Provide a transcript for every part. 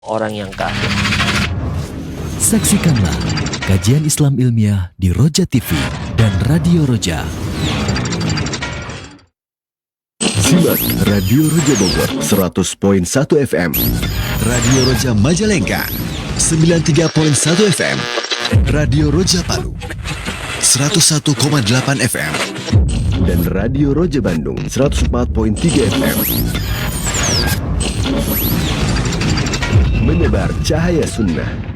orang yang kafir. Saksikanlah kajian Islam ilmiah di Roja TV dan Radio Roja. Simak Radio Roja Bogor 100.1 FM, Radio Roja Majalengka 93.1 FM, Radio Roja Palu 101,8 FM, dan Radio Roja Bandung 104.3 FM. Menebar cahaya sunnah.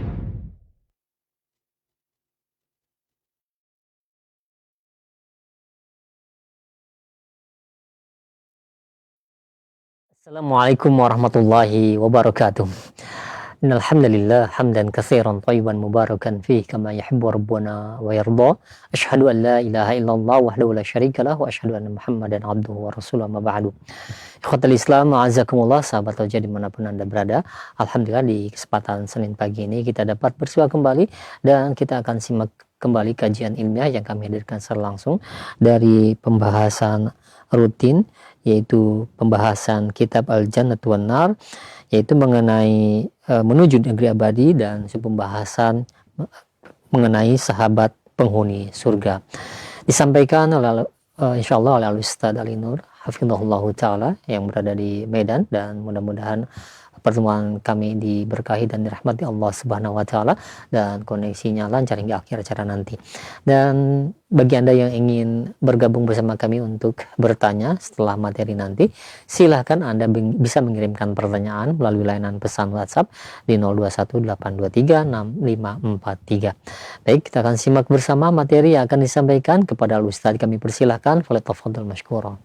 Assalamualaikum warahmatullahi wabarakatuh. Innal hamdalillah hamdan katsiran thayyiban mubarakan fihi kama yuhibbu rabbuna wa yarda. Asyhadu an la ilaha illallah wahdahu la syarika lah wa asyhadu anna Muhammadan abduhu wa rasuluhu amma ba'du. Ikhwatal Islam, a'azakumullah, sahabat Roja dimanapun Anda berada. Alhamdulillah di kesempatan Senin pagi ini kita dapat bersua kembali dan kita akan simak kembali kajian ilmiah yang kami hadirkan secara langsung dari pembahasan rutin, yaitu pembahasan kitab Al-Jannah wan Nar, yaitu mengenai menuju negeri abadi, dan pembahasan mengenai sahabat penghuni surga. Disampaikan oleh insyaallah oleh Al-Ustaz Ali Nur hafizahullah taala yang berada di Medan, dan mudah-mudahan pertemuan kami diberkahi dan dirahmati Allah Subhanahu wa taala dan koneksinya lancar hingga akhir acara nanti. Dan bagi Anda yang ingin bergabung bersama kami untuk bertanya setelah materi nanti, silahkan Anda bisa mengirimkan pertanyaan melalui layanan pesan WhatsApp di 0218236543. Baik, kita akan simak bersama materi yang akan disampaikan. Kepada Al-Ustaz kami persilahkan, falyatafadhal mashkura.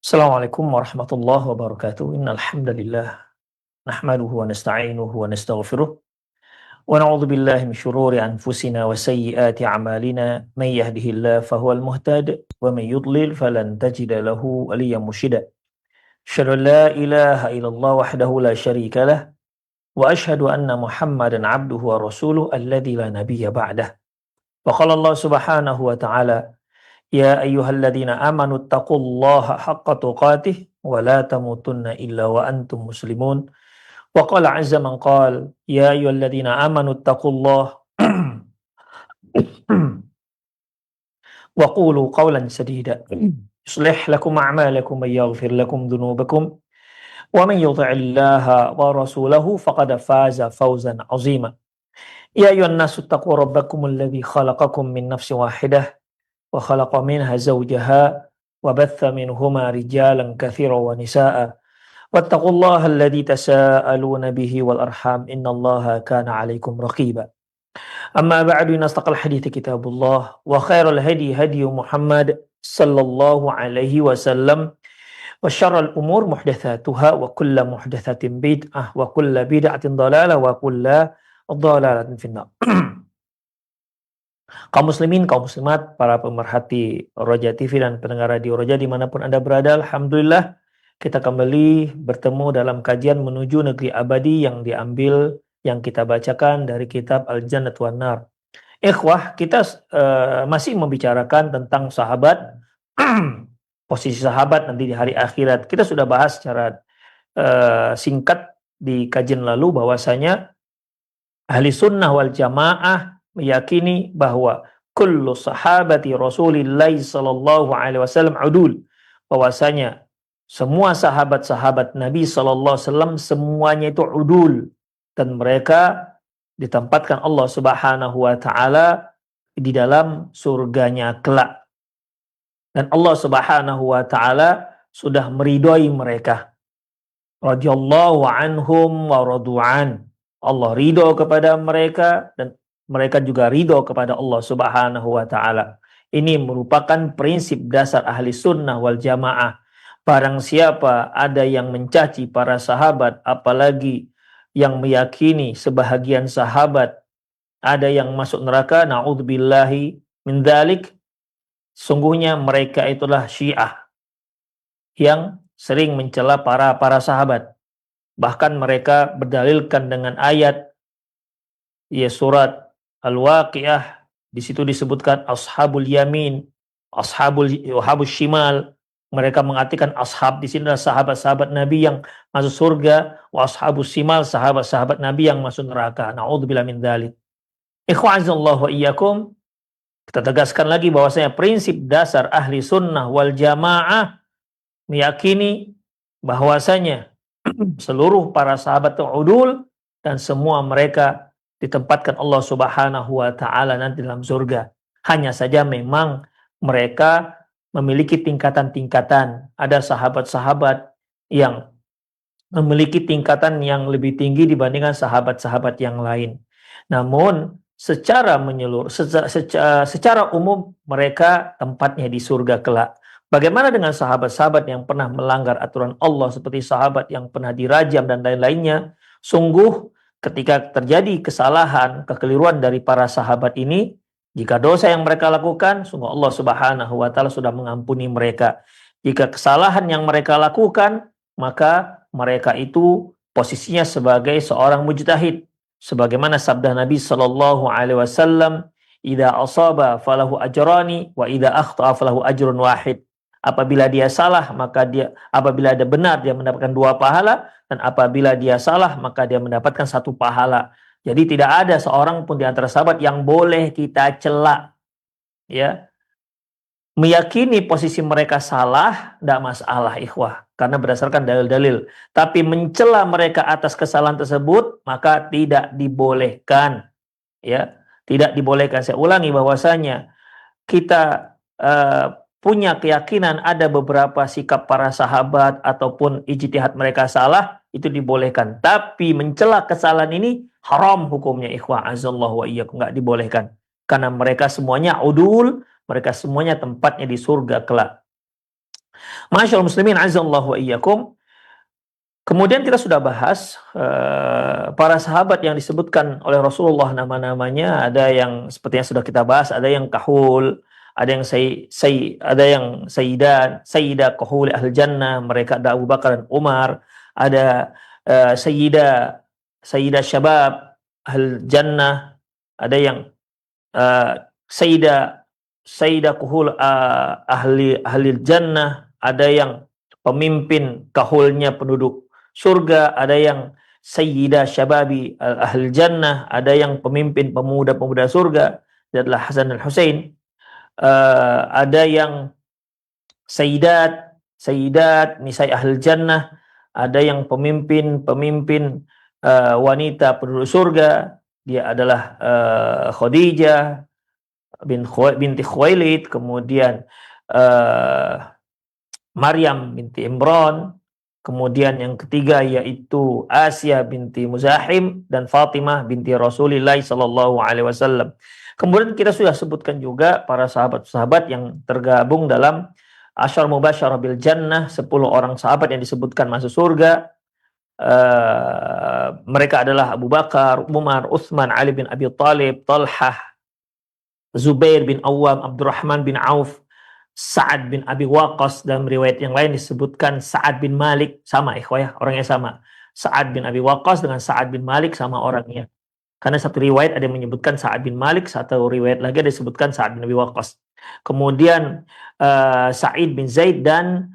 Assalamualaikum warahmatullahi wabarakatuh. Innal hamdalillah nahmaduhu wa nasta'inuhu wa nastaghfiruh wa na'udzu billahi min shururi anfusina wa sayyiati a'malina. May yahdihillahu fahuwal muhtadi wa may yudlil falan tajida lahu waliyyan mursyida. Asyhadu an la ilaha illallah wahdahu la syarika lah wa asyhadu anna Muhammadan 'abduhu wa rasuluhu alladzi la nabiyya ba'dah. Wa qala Allah subhanahu wa ta'ala, ya ayyuhalladzina amanu taqullaha haqqa tuqatih wa la tamutunna illa wa antum muslimun. Wa qala azza man qala, ya ayyuhalladzina amanu taqullaha wa qulu qawlan sadida yuslih lakum a'malakum wa yaghfir lakum dhunubakum wa man yuti'illaha wa rasulahu faqad faza fawzan 'azima. Ya ayyuhan nasu taqu rabbakumul ladzi khalaqakum min nafsin wahidah wa khalaqa minha zawjaha wa batha minhuma rijalan katsiran wa nisaa wattaqullaha alladzi tasaaluna bihi wal arham innallaha kana 'alaikum raqiba. Amma ba'du, inastaqal hadithi kitabullah wa khairal hadi hadi Muhammad sallallahu alaihi wasallam wa syarrul umur muhdatsatuha wa kullu muhdatsatin bid'ah wa kullu bid'atin dhalalah wa kullu dhalalatin finnar. Kaum muslimin, kaum muslimat, para pemerhati Roja TV dan pendengar Radio Roja dimanapun Anda berada, alhamdulillah kita kembali bertemu dalam kajian menuju negeri abadi yang kita bacakan dari kitab Al-Jannah wan Nar. Ikhwah, kita masih membicarakan tentang sahabat, posisi sahabat nanti di hari akhirat. Kita sudah bahas secara singkat di kajian lalu bahwasanya ahli sunnah wal jamaah meyakini bahwa kullu sahabati Rasulillah sallallahu alaihi wasallam udul, bahwasanya semua sahabat-sahabat Nabi sallallahu alaihi wasallam semuanya itu udul, dan mereka ditempatkan Allah Subhanahu wa taala di dalam surganya kelak, dan Allah Subhanahu wa taala sudah meridhoi mereka. Radhiyallahu anhum wa radu'an. Allah ridho kepada mereka dan mereka juga ridho kepada Allah Subhanahu wa ta'ala. Ini merupakan prinsip dasar ahli sunnah wal jamaah. Barang siapa ada yang mencaci para sahabat, apalagi yang meyakini sebahagian sahabat ada yang masuk neraka, na'udzubillahi min dzalik, sungguhnya mereka itulah Syiah yang sering mencela para sahabat. Bahkan mereka berdalilkan dengan ayat surat Al-Waqiah, di situ disebutkan ashabul yamin, ashabul shimal, Mereka mengartikan ashab di sini adalah sahabat-sahabat Nabi yang masuk surga, wa ashabus simal, sahabat-sahabat Nabi yang masuk neraka. Na'udzubillah min dzalik. Ikhwa'azallahu wa iyyakum. Kita tegaskan lagi bahwasanya prinsip dasar ahli sunnah wal jamaah meyakini bahwasanya seluruh para sahabat itu udul dan semua mereka ditempatkan Allah Subhanahu wa taala nanti dalam surga. Hanya saja memang mereka memiliki tingkatan-tingkatan. Ada sahabat-sahabat yang memiliki tingkatan yang lebih tinggi dibandingkan sahabat-sahabat yang lain. Namun secara menyeluruh, secara umum mereka tempatnya di surga kelak. Bagaimana dengan sahabat-sahabat yang pernah melanggar aturan Allah seperti sahabat yang pernah dirajam dan lain-lainnya? Sungguh ketika terjadi kesalahan, kekeliruan dari para sahabat ini, jika dosa yang mereka lakukan, sungguh Allah Subhanahu wa taala sudah mengampuni mereka. Jika kesalahan yang mereka lakukan, maka mereka itu posisinya sebagai seorang mujtahid. Sebagaimana sabda Nabi sallallahu alaihi wasallam, "Idza asaba falahu ajrani wa idza akhta'a falahu ajrun wahid." Apabila dia salah, apabila dia benar dia mendapatkan 2 pahala, dan apabila dia salah maka dia mendapatkan 1 pahala. Jadi tidak ada seorang pun di antara sahabat yang boleh kita cela. Ya. Meyakini posisi mereka salah tidak masalah ikhwah, karena berdasarkan dalil-dalil. Tapi mencela mereka atas kesalahan tersebut maka tidak dibolehkan. Ya, tidak dibolehkan. Saya ulangi bahwasanya kita punya keyakinan ada beberapa sikap para sahabat ataupun ijtihad mereka salah, itu dibolehkan. Tapi mencela kesalahan ini haram hukumnya ikhwah azallahu wa iyyakum, enggak dibolehkan. Karena mereka semuanya udul, mereka semuanya tempatnya di surga kelak. Masyaallah muslimin azallahu wa iyyakum. Kemudian kita sudah bahas para sahabat yang disebutkan oleh Rasulullah nama-namanya, ada yang seperti yang sudah kita bahas, ada yang kahul, ada yang ada yang sayyidah kahul ahli jannah, mereka ada Abu Bakar dan Umar, ada sayyidah syabab ahli jannah, ada yang sayyidah kahul ahli jannah, ada yang pemimpin kahulnya penduduk surga, ada yang sayyidah syababi ahli jannah, ada yang pemimpin pemuda-pemuda surga, itu adalah Hasan dan Husain. Ada yang sayyidat nisai ahli jannah, ada yang pemimpin wanita penduduk surga, dia adalah Khadijah binti Khuwailid, kemudian Maryam binti Imran, kemudian yang ketiga yaitu Asia binti Muzahim dan Fatimah binti Rasulillah sallallahu alaihi wasallam. Kemudian kita sudah sebutkan juga para sahabat-sahabat yang tergabung dalam Asyar Mubasyarah bil Jannah, 10 orang sahabat yang disebutkan masuk surga. Mereka adalah Abu Bakar, Umar, Utsman, Ali bin Abi Thalib, Talhah, Zubair bin Awam, Abdurrahman bin Auf, Sa'ad bin Abi Waqqas. Dalam riwayat yang lain disebutkan Sa'ad bin Malik, sama ikhwah ya, orangnya sama. Sa'ad bin Abi Waqqas dengan Sa'ad bin Malik sama orangnya. Karena satu riwayat ada yang menyebutkan Sa'ad bin Malik, satu riwayat lagi ada disebutkan Sa'ad bin Abi Waqqas. Kemudian Sa'id bin Zaid dan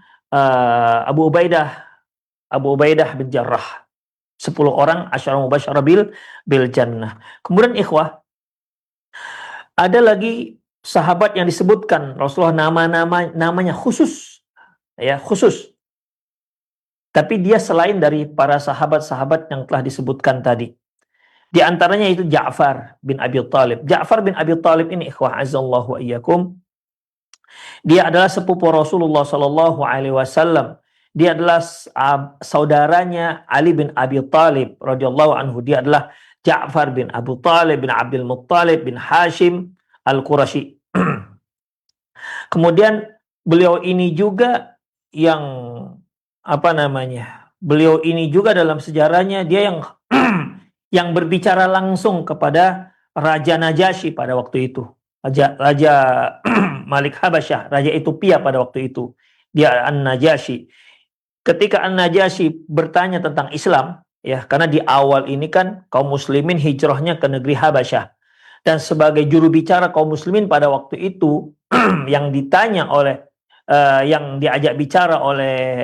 Abu Ubaidah bin Jarrah. 10 orang asyara mubasyarah bil jannah. Kemudian ikhwah, ada lagi sahabat yang disebutkan Rasulullah namanya khusus. Ya, khusus. Tapi dia selain dari para sahabat-sahabat yang telah disebutkan tadi. Di antaranya itu Ja'far bin Abi Thalib. Ja'far bin Abi Thalib ini ikhwah azallahu wa iyyakum, dia adalah sepupu Rasulullah sallallahu alaihi wasallam. Dia adalah saudaranya Ali bin Abi Thalib radhiyallahu anhu. Dia adalah Ja'far bin Abu Thalib bin Abdul Muttalib bin Hashim Al-Qurashi. Kemudian beliau ini juga yang beliau ini juga dalam sejarahnya dia yang berbicara langsung kepada Raja Najasyi pada waktu itu. Raja Malik Habasyah, Raja Ethiopia pada waktu itu. Dia An-Najasyi. Ketika An-Najasyi bertanya tentang Islam, ya, karena di awal ini kan kaum muslimin hijrahnya ke negeri Habasyah. Dan sebagai juru bicara kaum muslimin pada waktu itu yang ditanya oleh yang diajak bicara oleh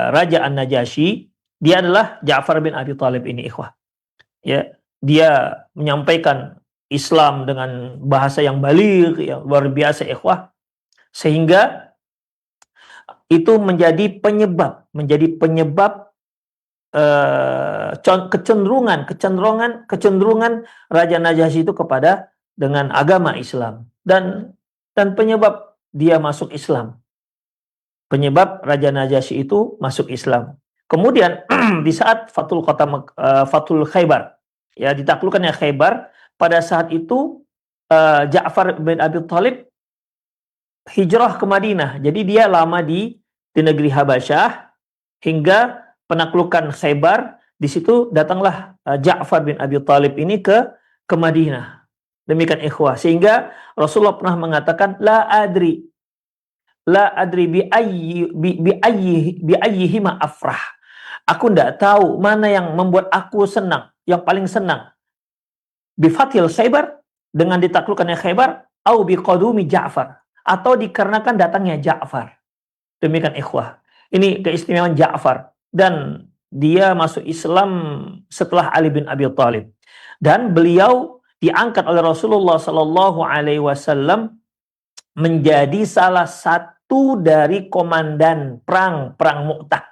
Raja An-Najasyi, dia adalah Ja'far bin Abi Thalib ini, ikhwah. Ya, dia menyampaikan Islam dengan bahasa yang baligh, yang luar biasa, ikhwah, sehingga itu menjadi penyebab kecenderungan Raja Najasyi itu kepada dengan agama Islam, dan penyebab dia masuk Islam. Penyebab Raja Najasyi itu masuk Islam. Kemudian di saat Fathul Khaybar, ya, ditaklukkannya Khaybar, pada saat itu Ja'far bin Abi Thalib hijrah ke Madinah. Jadi dia lama di negeri Habasyah hingga penaklukan Khaybar. Di situ datanglah Ja'far bin Abi Thalib ini ke Madinah. Demikian, ikhwah, sehingga Rasulullah pernah mengatakan la adri bi ayyihima afrah. Aku tidak tahu mana yang membuat aku senang, yang paling senang. Bi fathil Khaybar, dengan ditaklukkannya Khaybar, au bi qadumi Ja'far, atau dikarenakan datangnya Ja'far. Demikian, ikhwah. Ini keistimewaan Ja'far, dan dia masuk Islam setelah Ali bin Abi Thalib, dan beliau diangkat oleh Rasulullah Sallallahu Alaihi Wasallam menjadi salah satu dari komandan perang Mu'tah.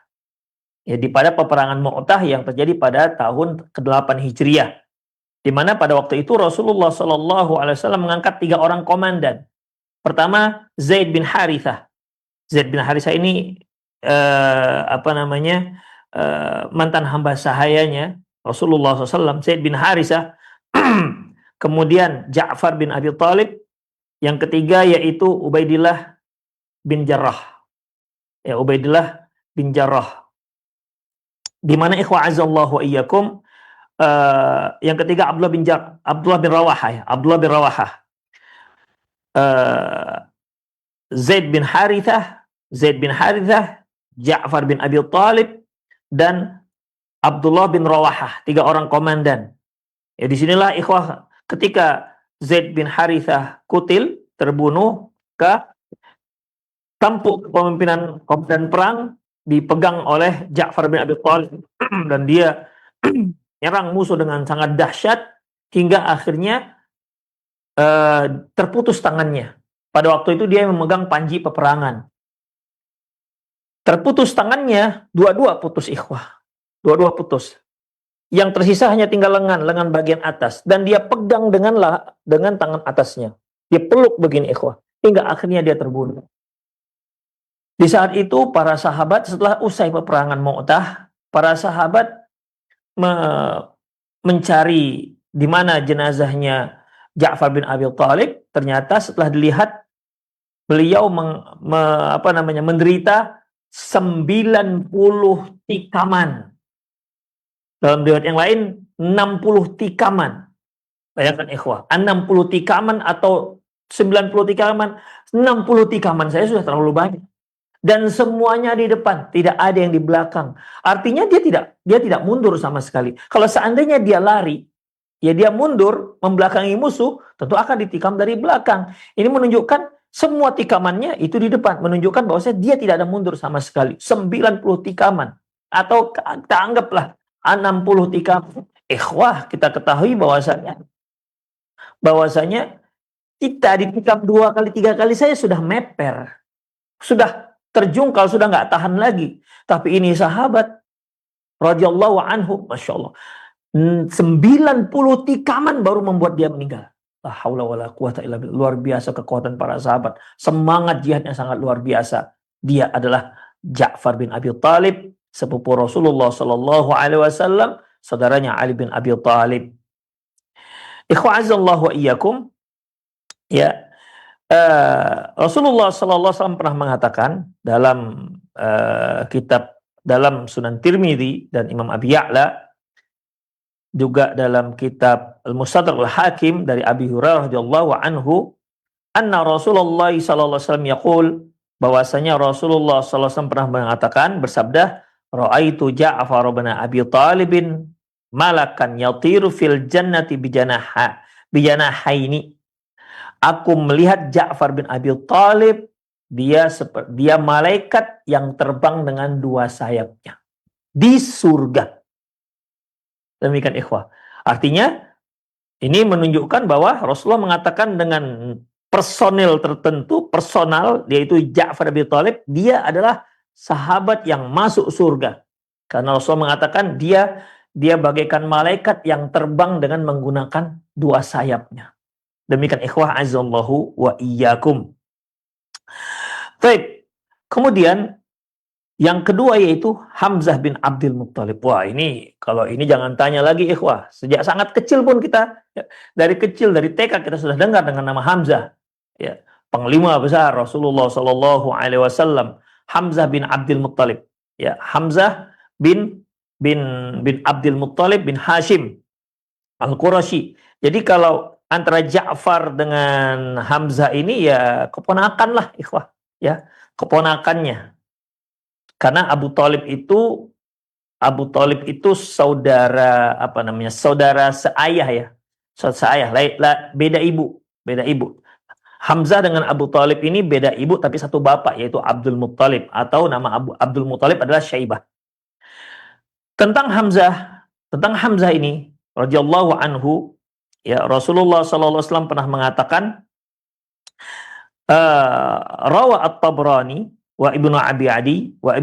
Ya, pada peperangan Mu'tah yang terjadi pada tahun ke-8 Hijriah, di mana pada waktu itu Rasulullah Sallallahu Alaihi Wasallam mengangkat 3 orang komandan. Pertama, Zaid bin Harithah. Zaid bin Harithah ini mantan hamba sahayanya Rasulullah SAW, Zaid bin Harithah. Kemudian Ja'far bin Abi Thalib. Yang ketiga yaitu Ubaidillah bin Jarrah. Ya, Ubaidillah bin Jarrah. Di mana, ikhwa azallahu wa iyyakum, yang ketiga Abdullah bin Rawahah, ya, Abdullah bin Rawahah. Zaid bin Harithah, Ja'far bin Abi Thalib, dan Abdullah bin Rawahah, 3 orang komandan. Ya, disinilah, ikhwah, ketika Zaid bin Harithah terbunuh, ke tampuk kepemimpinan komandan perang dipegang oleh Ja'far bin Abi Thalib, dan dia menyerang musuh dengan sangat dahsyat hingga akhirnya terputus tangannya. Pada waktu itu dia memegang panji peperangan. Terputus tangannya, dua-dua putus, ikhwah. Dua-dua putus. Yang tersisa hanya tinggal lengan bagian atas, dan dia pegang dengan tangan atasnya. Dia peluk begini, ikhwah, hingga akhirnya dia terbunuh. Di saat itu para sahabat, setelah usai peperangan Mu'tah, para sahabat mencari di mana jenazahnya Ja'far bin Abi Thalib. Ternyata setelah dilihat, beliau menderita 90 tikaman. Dalam riwayat yang lain 60 tikaman. Bayangkan, ikhwah, 60 tikaman atau 90 tikaman. 60 tikaman saya sudah terlalu banyak. Dan semuanya di depan, tidak ada yang di belakang. Artinya dia tidak mundur sama sekali. Kalau seandainya dia lari, ya dia mundur membelakangi musuh, tentu akan ditikam dari belakang. Ini menunjukkan semua tikamannya itu di depan, menunjukkan bahwasanya dia tidak ada mundur sama sekali. 90 tikaman, atau kita anggaplah 60 tikaman. Ikhwah, kita ketahui bahwasanya kita ditikam 2 kali 3 kali saya sudah meper, sudah terjungkal, sudah nggak tahan lagi. Tapi ini sahabat radhiyallahu anhu, masya Allah, 90 tikaman baru membuat dia meninggal. La haula wala quwata illa billah. Luar biasa kekuatan para sahabat. Semangat jihadnya sangat luar biasa. Dia adalah Ja'far bin Abi Thalib, sepupu Rasulullah Sallallahu Alaihi Wasallam, saudaranya Ali bin Abi Thalib. Ikhwa azallahu wa iyyakum, ya, Rasulullah Sallallahu Alaihi Wasallam pernah mengatakan dalam dalam Sunan Tirmidzi dan Imam Abi Ya'la, juga dalam kitab Al-Mustadrak Al-Hakim dari Abi Hurairah radhiyallahu anhu, anna Rasulullah sallallahu alaihi wasallam yaqul, bahwasanya Rasulullah sallallahu alaihi wasallam pernah mengatakan, bersabda, ra'aitu Ja'far bin Abi Thalib malakan yatiru fil jannati bijanahaini. Aku melihat Ja'far bin Abi Thalib dia malaikat yang terbang dengan dua sayapnya di surga. Demikian ikhwah. Artinya ini menunjukkan bahwa Rasulullah mengatakan dengan personil tertentu, personal, yaitu Ja'far bin Thalib, dia adalah sahabat yang masuk surga. Karena Rasulullah mengatakan dia bagaikan malaikat yang terbang dengan menggunakan dua sayapnya. Demikian ikhwah azallahu wa iyyakum. Baik. Kemudian yang kedua yaitu Hamzah bin Abdul Muttalib. Wah, ini kalau ini jangan tanya lagi ikhwah. Sejak sangat kecil pun kita, ya, dari kecil, dari TK kita sudah dengar dengan nama Hamzah. Ya, panglima besar Rasulullah Shallallahu Alaihi Wasallam, Hamzah bin Abdul Muttalib. Ya, Hamzah bin Abdul Muttalib bin Hashim Al-Qurashi. Jadi kalau antara Ja'far dengan Hamzah ini ya keponakan lah ikhwah. Ya, keponakannya. Karena Abu Thalib itu saudara saudara seayah ya. Saudara seayah, beda ibu. Hamzah dengan Abu Thalib ini beda ibu tapi satu bapak yaitu Abdul Muttalib, atau nama Abdul Muttalib adalah Syaibah. Tentang Hamzah ini radhiyallahu anhu, ya, Rasulullah sallallahu alaihi wasallam pernah mengatakan, rawa at-Tabrani wa Ibnu Abi Adi wa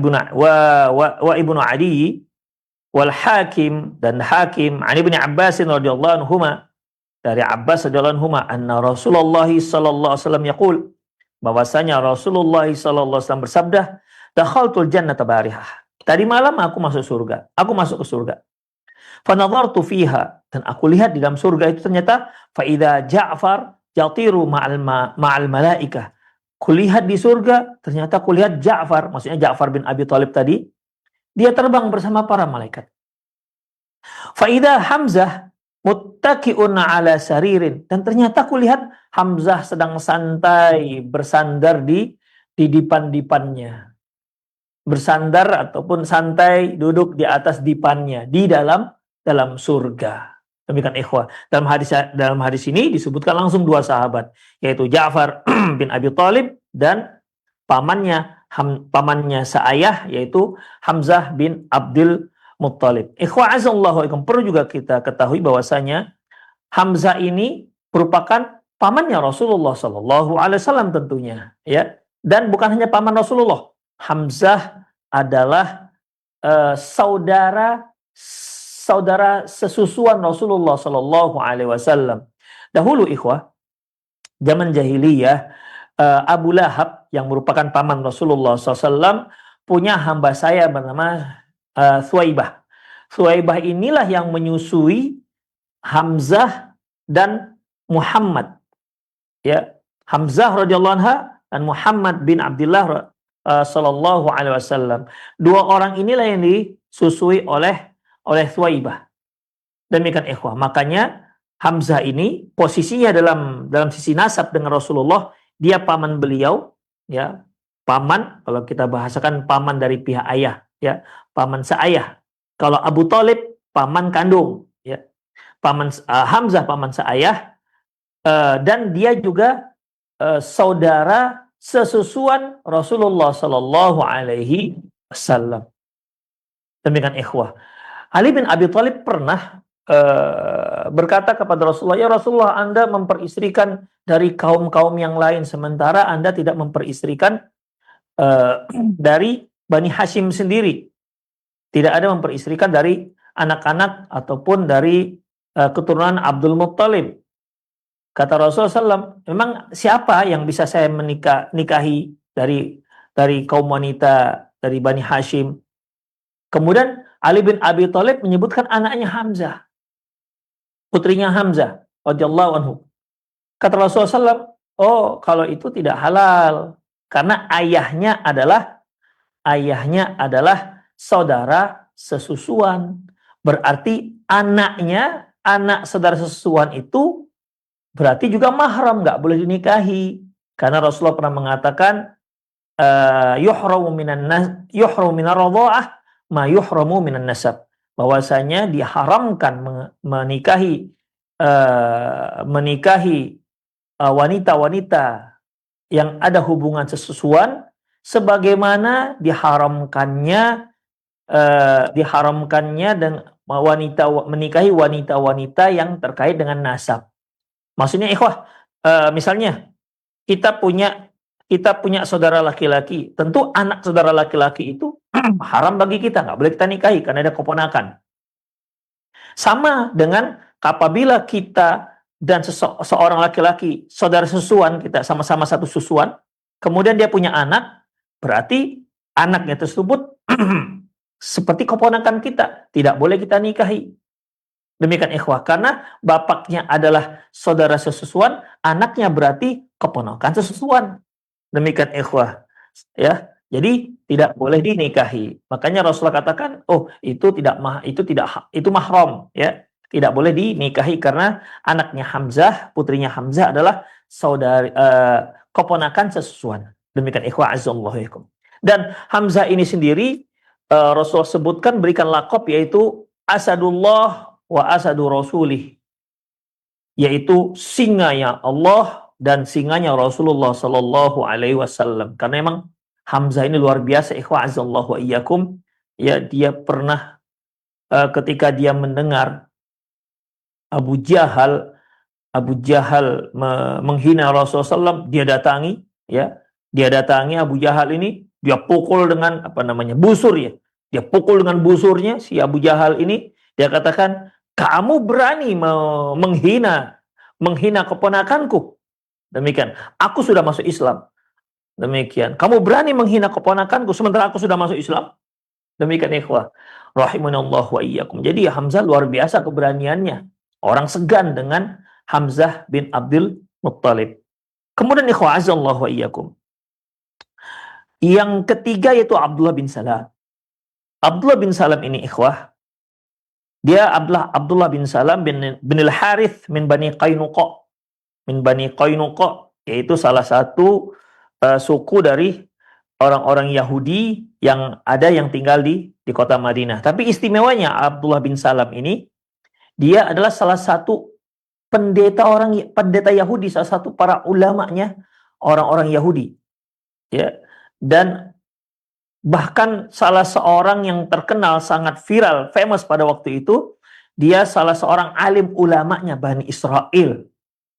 Ibnu Adi wal Hakim, dan Hakim an Ibnu Abbas radhiyallahu anhuma, dari Abbas radhiyallahu anhuma, anna Rasulullah sallallahu alaihi wasallam yaqul, bahwasanya Rasulullah sallallahu alaihi wasallam bersabda, dakhaltul jannata barihah, tadi malam aku masuk ke surga. Fa nadhartu fiha, dan aku lihat di dalam surga itu ternyata fa idza Ja'far yatiru ma'al malaikah. Kulihat di surga, ternyata kulihat Ja'far, maksudnya Ja'far bin Abi Thalib tadi, dia terbang bersama para malaikat. Faidah Hamzah muttaki'un ala saririn, dan ternyata kulihat Hamzah sedang santai bersandar di dipan-dipannya. Bersandar ataupun santai duduk di atas dipannya di dalam surga. Demikian ikhwah. Dalam hadis ini disebutkan langsung dua sahabat, yaitu Ja'far bin Abi Thalib dan pamannya seayah yaitu Hamzah bin Abdul Muttalib. Ikhwah azallahu alaikum, perlu juga kita ketahui bahwasanya Hamzah ini merupakan pamannya Rasulullah sallallahu alaihi wasallam tentunya, ya. Dan bukan hanya paman Rasulullah. Hamzah adalah saudara sesusuan Rasulullah Sallallahu Alaihi Wasallam. Dahulu ikhwah, zaman jahiliyah, Abu Lahab yang merupakan paman Rasulullah SAW punya hamba saya bernama Thuwaibah. Thuwaibah inilah yang menyusui Hamzah dan Muhammad. Ya, Hamzah radhiyallahu anha dan Muhammad bin Abdullah Sallallahu Alaihi Wasallam. Dua orang inilah yang disusui oleh Thuwaibah. Demikian ikhwah. Makanya Hamzah ini posisinya dalam sisi nasab dengan Rasulullah, dia paman beliau, ya. Paman, kalau kita bahasakan paman dari pihak ayah, ya. Paman seayah. Kalau Abu Thalib paman kandung, ya. Hamzah paman seayah, dan dia juga saudara sesusuan Rasulullah sallallahu alaihi wasallam. Demikian ikhwah. Ali bin Abi Thalib pernah berkata kepada Rasulullah, ya Rasulullah, Anda memperistrikan dari kaum-kaum yang lain, sementara Anda tidak memperistrikan dari Bani Hashim sendiri. Tidak ada memperistrikan dari anak-anak ataupun dari keturunan Abdul Muttalib. Kata Rasulullah SAW, memang siapa yang bisa saya nikahi dari kaum wanita dari Bani Hashim? Kemudian Ali bin Abi Thalib menyebutkan anaknya Hamzah, putrinya Hamzah radhiyallahu anhu. Kata Rasulullah SAW, oh kalau itu tidak halal, karena ayahnya adalah saudara sesusuan. Berarti anak saudara sesusuan itu berarti juga mahram, nggak boleh dinikahi. Karena Rasulullah pernah mengatakan, yuhramu minar radha'ah ma yuhramu minan nasab, bahwasanya diharamkan menikahi wanita-wanita yang ada hubungan sesusuan sebagaimana diharamkannya dan menikahi wanita-wanita yang terkait dengan nasab. Maksudnya ikhwah, misalnya kita punya saudara laki-laki, tentu anak saudara laki-laki itu haram bagi kita, nggak boleh kita nikahi karena ada keponakan. Sama dengan apabila kita dan seorang laki-laki, saudara susuan kita, sama-sama satu susuan, kemudian dia punya anak, berarti anaknya tersebut seperti keponakan kita, tidak boleh kita nikahi. Demikian ikhwah, karena bapaknya adalah saudara sesusuan, anaknya berarti keponakan sesusuan. Demikian ikhwah, ya. Jadi tidak boleh dinikahi. Makanya Rasulullah katakan, oh itu mahram, ya. Tidak boleh dinikahi karena anaknya Hamzah, putrinya Hamzah adalah saudari keponakan sesusuan. Demikian ikhwah azzallahu. Dan Hamzah ini sendiri Rasulullah sebutkan berikan lakop yaitu Asadullah wa asadu rasulih, yaitu singanya Allah dan singanya Rasulullah sallallahu alaihi wasallam. Karena memang Hamzah ini luar biasa ikhwah azzallahu wa iyyakum. Ya, dia pernah ketika dia mendengar Abu Jahal menghina Rasulullah SAW, dia datangi Abu Jahal ini, dia pukul dengan busur ya. Dia pukul dengan busurnya si Abu Jahal ini, dia katakan, kamu berani menghina keponakanku. Demikian, aku sudah masuk Islam. Demikian, kamu berani menghina keponakanku sementara aku sudah masuk Islam. Demikian ikhwah rahimanallah wa iyyakum. Jadi Hamzah luar biasa keberaniannya. Orang segan dengan Hamzah bin Abdul Muttalib. Kemudian ikhwah azallahu wa iyyakum. Yang ketiga yaitu Abdullah bin Salam. Abdullah bin Salam ini ikhwah, dia Abdullah bin Salam bin al-Harith min Bani Qainuqa. Min Bani Qainuqa, yaitu salah satu suku dari orang-orang Yahudi yang tinggal di kota Madinah. Tapi istimewanya Abdullah bin Salam ini, dia adalah salah satu pendeta Yahudi, salah satu para ulamanya orang-orang Yahudi. Ya. Dan bahkan salah seorang yang terkenal sangat viral, famous pada waktu itu, dia salah seorang alim ulamanya Bani Israel.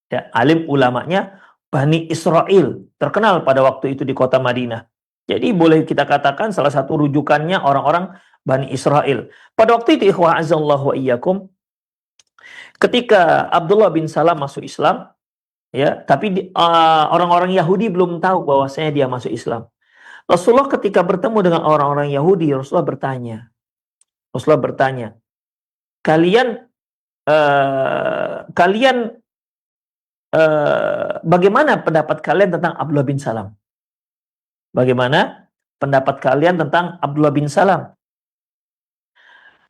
Ya, alim ulamanya Bani Israel, terkenal pada waktu itu di kota Madinah. Jadi boleh kita katakan salah satu rujukannya orang-orang Bani Israel. Pada waktu itu ikhwah azallahu wa iyyakum, ketika Abdullah bin Salam masuk Islam, ya, tapi orang-orang Yahudi belum tahu bahwasanya dia masuk Islam. Rasulullah ketika bertemu dengan orang-orang Yahudi, Rasulullah bertanya, kalian bagaimana pendapat kalian tentang Abdullah bin Salam? Bagaimana pendapat kalian tentang Abdullah bin Salam?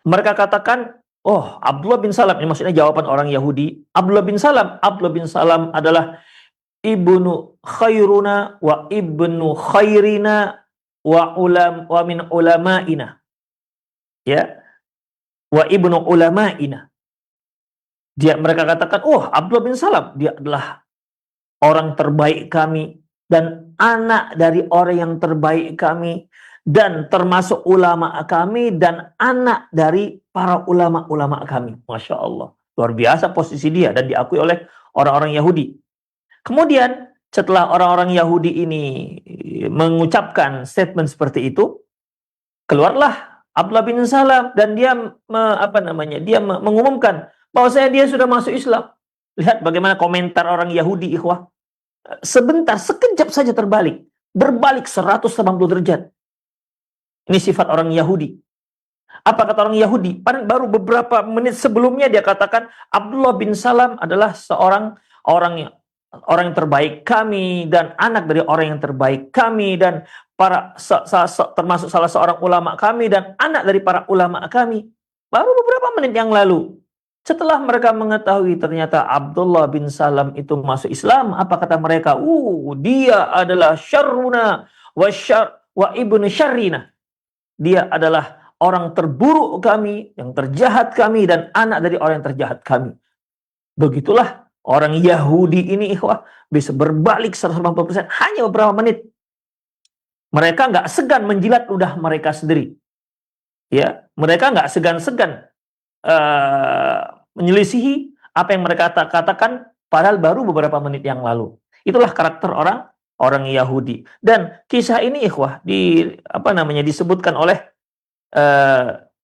Mereka katakan, oh, Abdullah bin Salam, ini maksudnya jawaban orang Yahudi. Abdullah bin Salam adalah ibnu khairuna wa ibnu khairina wa min ulama'ina. Ya. Wa ibnu ulama'ina. Mereka katakan, oh, Abdullah bin Salam, dia adalah orang terbaik kami dan anak dari orang yang terbaik kami dan termasuk ulama kami dan anak dari para ulama-ulama kami. Masya Allah. Luar biasa posisi dia dan diakui oleh orang-orang Yahudi. Kemudian setelah orang-orang Yahudi ini mengucapkan statement seperti itu, keluarlah Abdullah bin Salam dan dia mengumumkan bahwasanya dia sudah masuk Islam. Lihat bagaimana komentar orang Yahudi ikhwah. Sebentar, sekejap saja berbalik 180 derajat. Ini sifat orang Yahudi. Apa kata orang Yahudi? Baru beberapa menit sebelumnya dia katakan Abdullah bin Salam adalah orang yang terbaik kami dan anak dari orang yang terbaik kami dan termasuk salah seorang ulama kami dan anak dari para ulama kami. Baru beberapa menit yang lalu. Setelah mereka mengetahui ternyata Abdullah bin Salam itu masuk Islam, apa kata mereka? Dia adalah syarruna wa ibnu syarrina. Dia adalah orang terburuk kami, yang terjahat kami, dan anak dari orang yang terjahat kami. Begitulah Orang Yahudi ini ikhwah bisa berbalik 180% hanya beberapa menit. Mereka nggak segan menjilat ludah mereka sendiri. Ya, mereka nggak segan-segan menyelisihi apa yang mereka katakan padahal baru beberapa menit yang lalu. Itulah karakter orang Yahudi. Dan kisah ini ikhwah disebutkan oleh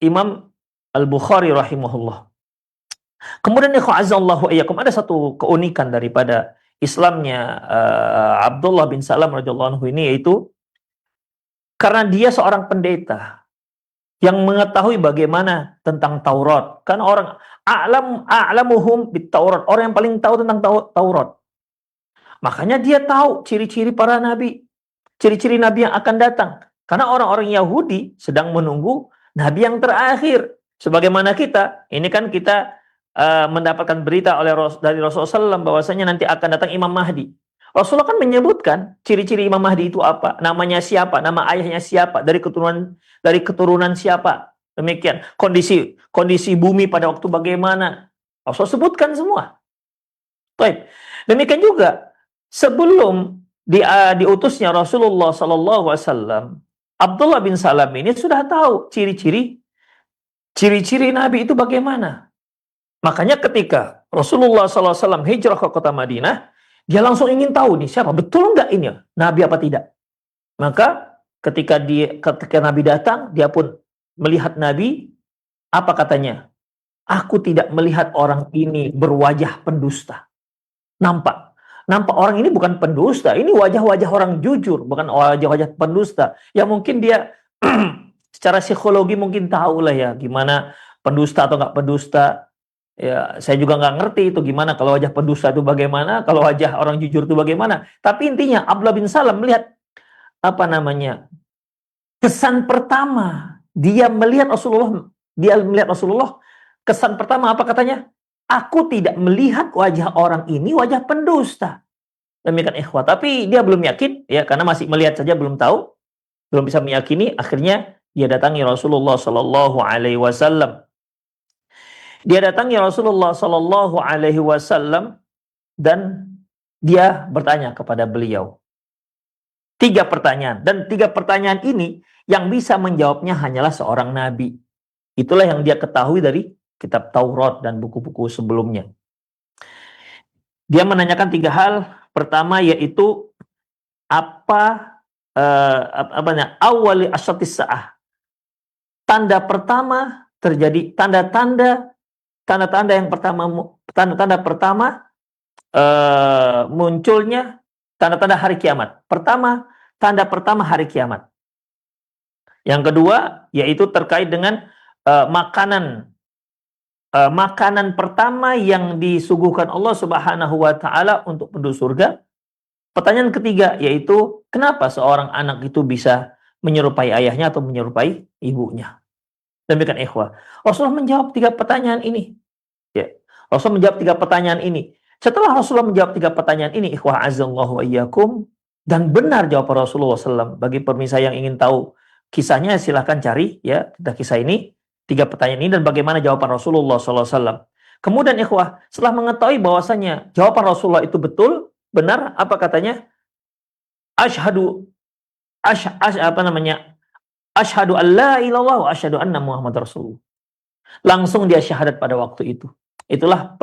Imam Al-Bukhari rahimahullah. Kemudian ikhwah azallahu iyyakum, ada satu keunikan daripada Islamnya Abdullah bin Salam radhiyallahu anhu ini, yaitu karena dia seorang pendeta yang mengetahui bagaimana tentang Taurat. Kan orang a'lamuhum bit Taurat, orang yang paling tahu tentang Taurat. Makanya dia tahu ciri-ciri para nabi, ciri-ciri nabi yang akan datang. Karena orang-orang Yahudi sedang menunggu nabi yang terakhir. Sebagaimana kita, ini kan kita mendapatkan berita dari Rasulullah SAW bahwasanya nanti akan datang Imam Mahdi. Rasulullah kan menyebutkan ciri-ciri Imam Mahdi itu apa, namanya siapa, nama ayahnya siapa, dari keturunan siapa. Demikian kondisi bumi pada waktu bagaimana. Rasul sebutkan semua. Baik. Demikian juga sebelum diutusnya Rasulullah SAW, Abdullah bin Salam ini sudah tahu ciri-ciri Nabi itu bagaimana. Makanya ketika Rasulullah SAW hijrah ke kota Madinah, dia langsung ingin tahu nih siapa, betul nggak ini Nabi apa tidak. Maka ketika Nabi datang, dia pun melihat Nabi, apa katanya? Aku tidak melihat orang ini berwajah pendusta. Nampak orang ini bukan pendusta, ini wajah-wajah orang jujur, bukan wajah-wajah pendusta. Ya mungkin dia secara psikologi mungkin tahu lah ya gimana pendusta atau nggak pendusta. Ya, saya juga nggak ngerti itu gimana, kalau wajah pendusta itu bagaimana, kalau wajah orang jujur itu bagaimana. Tapi intinya Abdullah bin Salam melihat kesan pertama dia melihat Rasulullah, kesan pertama apa katanya? Aku tidak melihat wajah orang ini wajah pendusta. Demikian ikhwah. Tapi dia belum yakin ya, karena masih melihat saja, belum tahu, belum bisa meyakini. Akhirnya dia datangi Rasulullah Sallallahu Alaihi Wasallam. Dia datangi Rasulullah Sallallahu Alaihi Wasallam dan dia bertanya kepada beliau 3 pertanyaan, dan 3 pertanyaan ini yang bisa menjawabnya hanyalah seorang nabi. Itulah yang dia ketahui dari kitab Taurat dan buku-buku sebelumnya. Dia menanyakan 3 hal. Pertama yaitu awali asyatis sa'ah. Tanda pertama terjadi, tanda-tanda yang pertama, tanda-tanda pertama munculnya tanda-tanda hari kiamat. Pertama, tanda pertama hari kiamat. Yang kedua yaitu terkait dengan makanan pertama yang disuguhkan Allah Subhanahu wa taala untuk penduduk surga. Pertanyaan ketiga yaitu kenapa seorang anak itu bisa menyerupai ayahnya atau menyerupai ibunya. Demikian ikhwah. Rasulullah menjawab 3 pertanyaan ini. Ya. Rasulullah menjawab 3 pertanyaan ini. Setelah Rasulullah menjawab 3 pertanyaan ini, ikhwah azallahu iyyakum, dan benar jawaban Rasulullah SAW. Bagi pemirsa yang ingin tahu kisahnya, silahkan cari ya kisah ini, 3 pertanyaan ini dan bagaimana jawaban Rasulullah SAW. Kemudian ikhwah, setelah mengetahui bahwasanya jawaban Rasulullah itu betul, benar, apa katanya? Asyhadu an la ilaha illallah wa asyhadu anna Muhammad Rasulullah. Langsung dia syahadat pada waktu itu. Itulah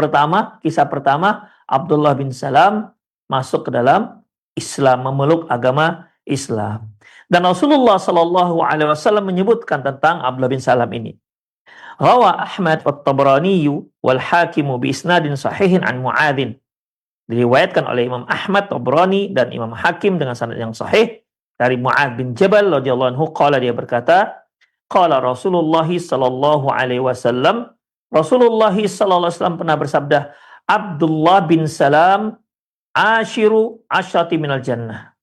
kisah pertama Abdullah bin Salam masuk ke dalam Islam, memeluk agama Islam. Dan Rasulullah Shallallahu Alaihi Wasallam menyebutkan tentang Abdullah bin Salam ini. Rawa Ahmad wa Tabrani wal Hakim bi isnadin sahihin an Muadzin. Diriwayatkan oleh Imam Ahmad, Tabrani dan Imam Hakim dengan sanad yang sahih dari Muadz bin Jabal radhiyallahu anhu, qala, dia berkata, qala Rasulullah sallallahu alaihi wasallam, Rasulullah sallallahu alaihi wasallam pernah bersabda, Abdullah bin Salam ashiru asyrati minal jannah.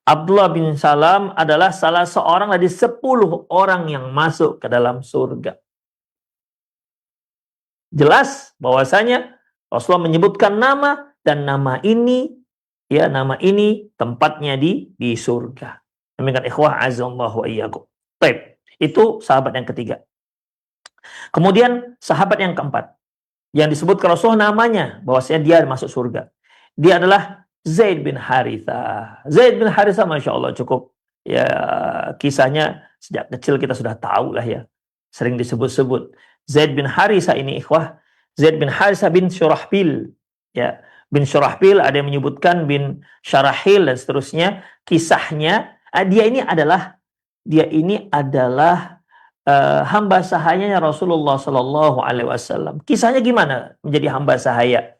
Abdullah bin Salam adalah salah seorang dari 10 orang yang masuk ke dalam surga. Jelas bahwasanya Rasulullah menyebutkan nama, dan nama ini tempatnya di surga. Demikian ikhwah azallahu iyyakum. Baik, itu sahabat yang ketiga. Kemudian sahabat yang keempat. yang disebutkan Rasulullah namanya, bahwasanya dia masuk surga. Dia adalah Zaid bin Harithah. Zaid bin Harithah, Masya Allah, cukup ya, kisahnya sejak kecil kita sudah tahu lah ya, sering disebut-sebut. Zaid bin Harithah ini ikhwah, Zaid bin Harithah bin Syurahbil, ya, bin Syurahbil, ada yang menyebutkan bin Syarahil dan seterusnya. Kisahnya dia ini adalah hamba sahayanya Rasulullah Sallallahu Alaihi Wasallam. Kisahnya gimana menjadi hamba sahaya?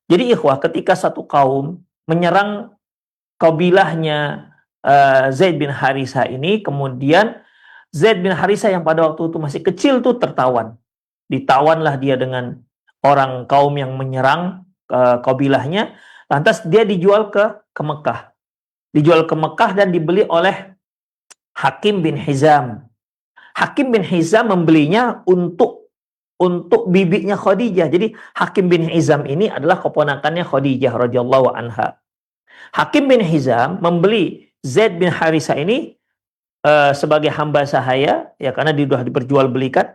Jadi ikhwah, ketika satu kaum menyerang kabilahnya Zaid bin Harithah ini, kemudian Zaid bin Harithah yang pada waktu itu masih kecil tuh tertawan. Ditawanlah dia dengan orang kaum yang menyerang kabilahnya. Lantas dia dijual ke Mekah. Dijual ke Mekah dan dibeli oleh Hakim bin Hizam. Hakim bin Hizam membelinya untuk bibinya Khadijah. Jadi Hakim bin Hizam ini adalah keponakannya Khadijah radhiyallahu anha. Hakim bin Hizam membeli Zaid bin Harithah ini sebagai hamba sahaya, ya, karena dia sudah diperjualbelikan.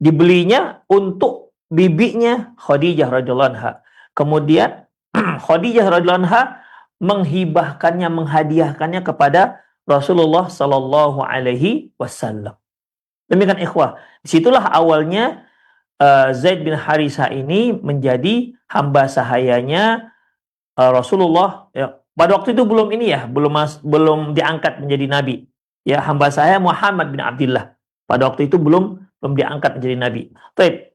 Dibelinya untuk bibinya Khadijah radhiyallahu anha. Kemudian Khadijah radhiyallahu anha menghadiahkannya kepada Rasulullah sallallahu alaihi wasallam. Demikian ikhwah. Disitulah awalnya Zaid bin Harithah ini menjadi hamba sahayanya Rasulullah. Ya, pada waktu itu belum diangkat menjadi nabi. Ya, hamba sahaya Muhammad bin Abdullah. Pada waktu itu belum diangkat menjadi nabi. Baik.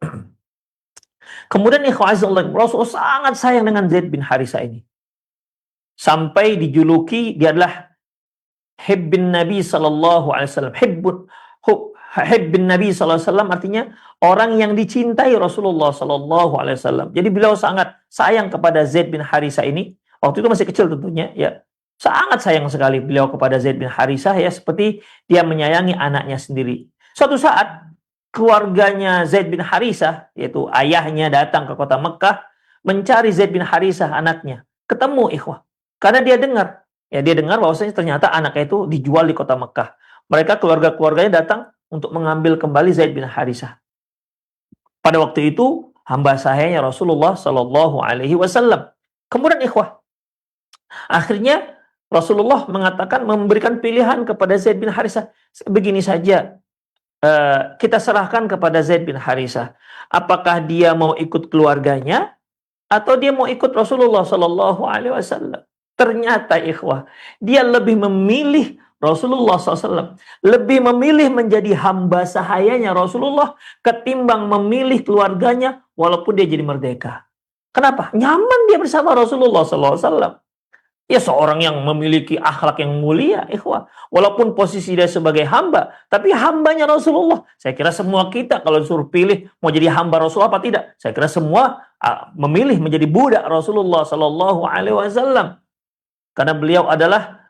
Kemudian ikhwah azza Rasulullah sangat sayang dengan Zaid bin Harithah ini. Sampai dijuluki dia adalah hibbin Nabi sallallahu alaihi wasallam. Hibbin Nabi sallallahu alaihi wasallam artinya orang yang dicintai Rasulullah sallallahu alaihi wasallam. Jadi beliau sangat sayang kepada Zaid bin Harithah ini. Waktu itu masih kecil tentunya, ya. Sangat sayang sekali beliau kepada Zaid bin Harithah, ya, seperti dia menyayangi anaknya sendiri. Suatu saat keluarganya Zaid bin Harithah, yaitu ayahnya, datang ke kota Mekah mencari Zaid bin Harithah anaknya. Ketemu ikhwah. Karena dia dengar bahwasanya ternyata anaknya itu dijual di kota Mekah. Mereka keluarga-keluarganya datang untuk mengambil kembali Zaid bin Harithah. Pada waktu itu hamba sahayanya Rasulullah Sallallahu Alaihi Wasallam. Kemudian ikhwah, akhirnya Rasulullah memberikan pilihan kepada Zaid bin Harithah. Begini saja, kita serahkan kepada Zaid bin Harithah. Apakah dia mau ikut keluarganya atau dia mau ikut Rasulullah Sallallahu Alaihi Wasallam? Ternyata ikhwah, dia lebih memilih Rasulullah SAW, lebih memilih menjadi hamba sahayanya Rasulullah ketimbang memilih keluarganya walaupun dia jadi merdeka. Kenapa? Nyaman dia bersama Rasulullah SAW. Ya, seorang yang memiliki akhlak yang mulia, ikhwah. Walaupun posisi dia sebagai hamba, tapi hambanya Rasulullah. Saya kira semua kita kalau disuruh pilih mau jadi hamba Rasulullah apa tidak, saya kira semua memilih menjadi budak Rasulullah SAW. Karena beliau adalah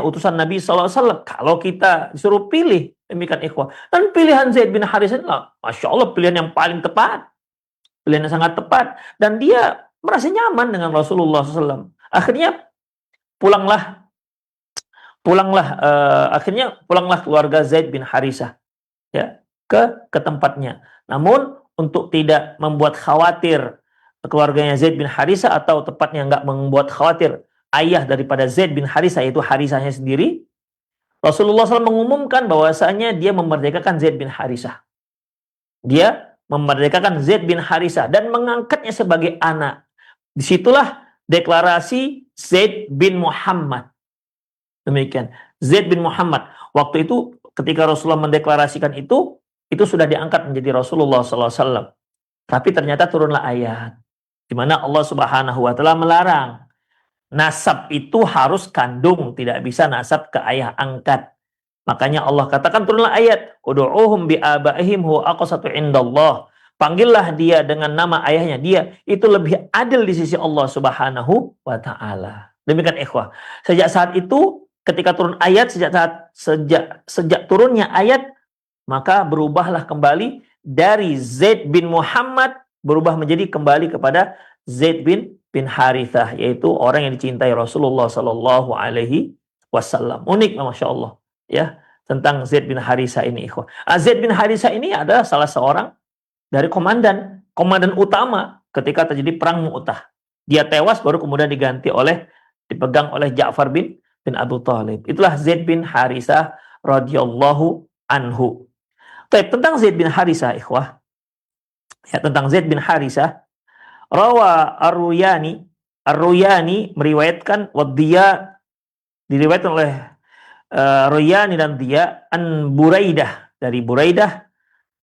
utusan Nabi SAW. Kalau kita disuruh pilih, demikian ikhwah. Dan pilihan Zaid bin Harithah, Masya Allah, pilihan yang paling tepat. Pilihan yang sangat tepat. Dan dia merasa nyaman dengan Rasulullah SAW. Akhirnya pulanglah keluarga Zaid bin Harithah, ya, ke tempatnya. Namun untuk tidak membuat khawatir keluarganya Zaid bin Harithah, atau tepatnya nggak membuat khawatir ayah daripada Zaid bin Harithah, yaitu Harithahnya sendiri, Rasulullah SAW mengumumkan bahwasanya dia memerdekakan Zaid bin Harithah. Dia memerdekakan Zaid bin Harithah dan mengangkatnya sebagai anak. Disitulah deklarasi Zaid bin Muhammad. Demikian, Zaid bin Muhammad. Waktu itu ketika Rasulullah mendeklarasikan itu sudah diangkat menjadi Rasulullah SAW. Tapi ternyata turunlah ayat di mana Allah Subhanahu wa taala melarang nasab itu harus kandung, tidak bisa nasab ke ayah angkat. Makanya Allah katakan, turunlah ayat, ud'uuhum bi'abaihim huwa aqsatu indallah. Panggillah dia dengan nama ayahnya, dia itu lebih adil di sisi Allah Subhanahu wa taala. Demikian ikhwah. Sejak saat itu ketika turun ayat, sejak turunnya ayat, maka berubahlah kembali dari Zaid bin Muhammad, berubah menjadi kembali kepada Zaid bin Harithah, yaitu orang yang dicintai Rasulullah Sallallahu Alaihi Wasallam. Unik, Masya Allah, ya, tentang Zaid bin Harithah ini, ikhwah. Zaid bin Harithah ini adalah salah seorang dari komandan komandan utama ketika terjadi perang Mu'tah. Dia tewas baru kemudian dipegang oleh Ja'far bin Abu Thalib. Itulah Zaid bin Harisah radhiyallahu anhu. Tentang Zaid bin Harisah, ikhwah. Ya, tentang Zaid bin Harisah, rawa Ar-Ruyani meriwayatkan, diriwayatkan oleh Ruyani dan dia an Buraidah, dari Buraidah,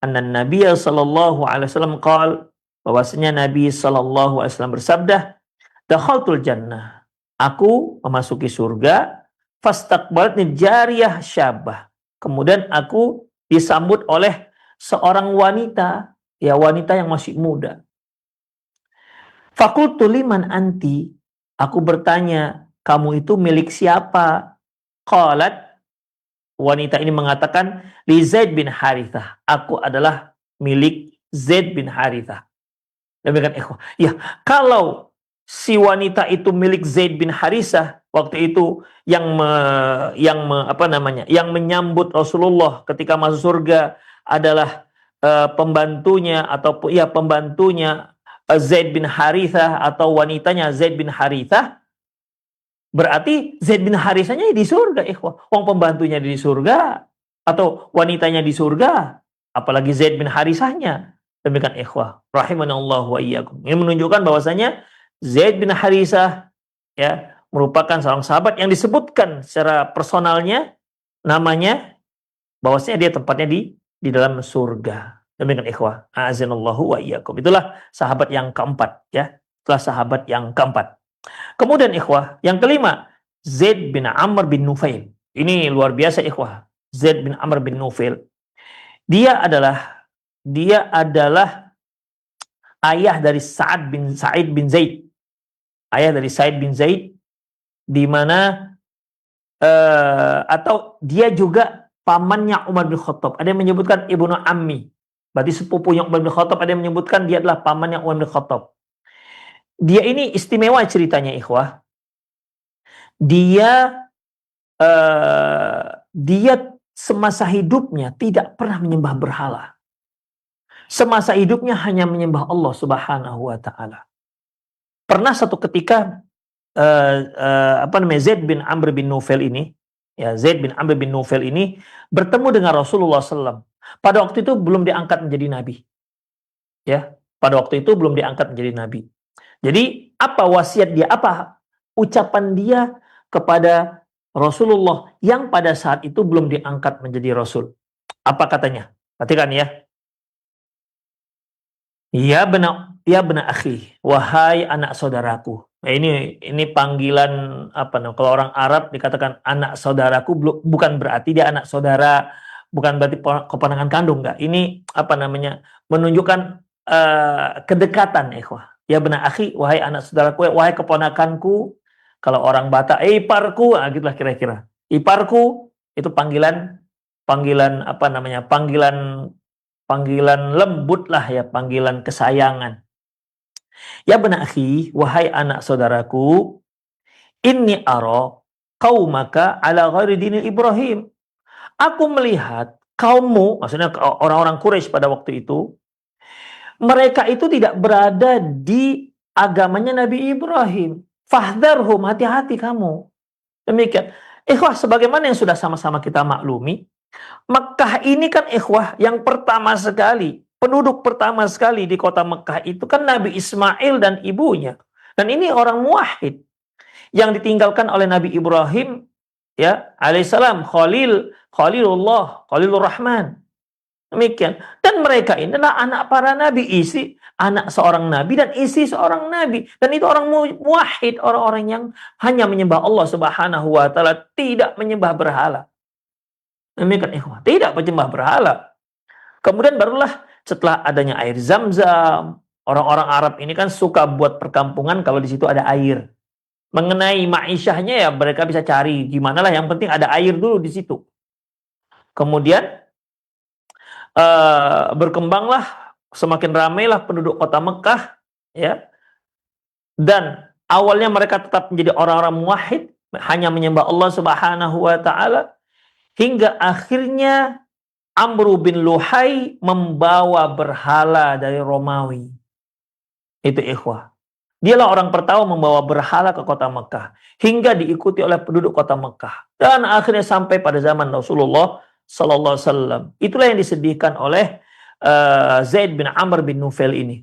anna Nabiya sallallahu alaihi wasallam qala, bahwasanya Nabi sallallahu alaihi wasallam bersabda, dakhaltul jannah, aku memasuki surga, fastaqbalatni jariyah syabah, kemudian aku disambut oleh seorang wanita, ya wanita yang masih muda. Fakultu liman anti, aku bertanya, kamu itu milik siapa? Qalat, wanita ini mengatakan, li Zaid bin Harithah, aku adalah milik Zaid bin Harithah. Demikian ikhwah. Ya, kalau si wanita itu milik Zaid bin Harithah, waktu itu yang menyambut Rasulullah ketika masuk surga adalah pembantunya Zaid bin Harithah, atau wanitanya Zaid bin Harithah, berarti Zaid bin Harithahnya di surga, ikhwah. Wong pembantunya di surga atau wanitanya di surga, apalagi Zaid bin Harithahnya. Demikian ikhwah, rahimanallahu wa iyyakum. Ini menunjukkan bahwasanya Zaid bin Harithah, ya, merupakan seorang sahabat yang disebutkan secara personalnya, namanya, bahwasanya dia tempatnya di dalam surga. Demikian ikhwah, a'azanallahu wa iyyakum. Itulah sahabat yang keempat, ya. Itulah sahabat yang keempat. Kemudian ikhwah, yang kelima, Zaid bin Amr bin Nufail. Ini luar biasa ikhwah. Zaid bin Amr bin Nufail. Dia adalah ayah dari Sa'id bin Zaid. Ayah dari Sa'id bin Zaid, di mana atau dia juga pamannya Umar bin Khattab. Ada yang menyebutkan ibnu ammi, berarti sepupunya Umar bin Khattab. Ada yang menyebutkan dia adalah pamannya Umar bin Khattab. Dia ini istimewa ceritanya, ikhwah. Dia semasa hidupnya tidak pernah menyembah berhala. Semasa hidupnya hanya menyembah Allah Subhanahu wa taala. Pernah satu ketika Zaid bin Amr bin Nufail ini, ya, Zaid bin Amr bin Nufail ini bertemu dengan Rasulullah SAW. Pada waktu itu belum diangkat menjadi nabi. Ya, pada waktu itu belum diangkat menjadi nabi. Jadi apa wasiat dia, apa ucapan dia kepada Rasulullah yang pada saat itu belum diangkat menjadi Rasul? Apa katanya? Perhatikan ya. Ya benar akhi, wahai anak saudaraku. Nah, ini panggilan kalau orang Arab dikatakan anak saudaraku, bukan berarti dia anak saudara, bukan berarti keponakan kandung, enggak. Ini menunjukkan kedekatan, ikhwah. Ya benar akhi, wahai anak saudaraku, wahai keponakanku. Kalau orang Batak, iparku, gitulah kira-kira. Iparku itu panggilan lembut lah, ya, panggilan kesayangan. Ya benar akhi, wahai anak saudaraku, inni ara qaumaka ala ghairi dinil Ibrahim. Aku melihat kaummu, maksudnya orang-orang Quraisy pada waktu itu, mereka itu tidak berada di agamanya Nabi Ibrahim. Fahdharhum, hati-hati kamu. Demikian. Ikhwah, sebagaimana yang sudah sama-sama kita maklumi, Mekkah ini kan ikhwah yang pertama sekali, penduduk pertama sekali di kota Mekkah itu kan Nabi Ismail dan ibunya. Dan ini orang muwahhid yang ditinggalkan oleh Nabi Ibrahim, ya, alaihissalam, Khalilullah, Khalilur Rahman. Demikian. Dan mereka ini adalah anak para nabi, anak seorang nabi dan isi seorang nabi. Dan itu orang muwahhid, orang-orang yang hanya menyembah Allah Subhanahu wa taala, tidak menyembah berhala. Demikian ikhwah, tidak menyembah berhala. Kemudian barulah setelah adanya air Zam-Zam, orang-orang Arab ini kan suka buat perkampungan kalau di situ ada air. Mengenai ma'isyahnya, ya mereka bisa cari gimana lah, yang penting ada air dulu di situ. Kemudian berkembanglah, semakin ramailah penduduk kota Mekkah, ya. Dan awalnya mereka tetap menjadi orang-orang muwahhid, hanya menyembah Allah Subhanahu wa taala, hingga akhirnya Amr bin Luhai membawa berhala dari Romawi. Itu ikhwah. Dialah orang pertama membawa berhala ke kota Mekah hingga diikuti oleh penduduk kota Mekah dan akhirnya sampai pada zaman Rasulullah sallallahu alaihi wasallam. Itulah yang disedihkan oleh Zaid bin Amr bin Nufail ini.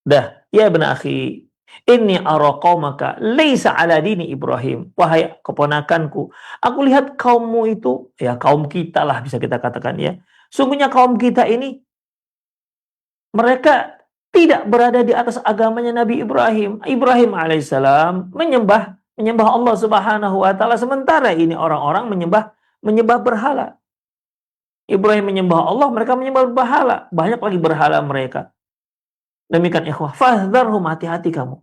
Dah, ya ibn akhi, inni ara qaumaka laisa ala dini Ibrahim. Wahai keponakanku, aku lihat kaummu itu, ya kaum kita lah bisa kita katakan ya. Sungguhnya kaum kita ini mereka tidak berada di atas agamanya Nabi Ibrahim. Ibrahim alaihissalam menyembah Allah Subhanahu wa taala, sementara ini orang-orang menyembah berhala. Ibrahim menyembah Allah, mereka menyembah berhala. Banyak lagi berhala mereka. Demikian ikhwah, fahdharhum, hati-hati kamu.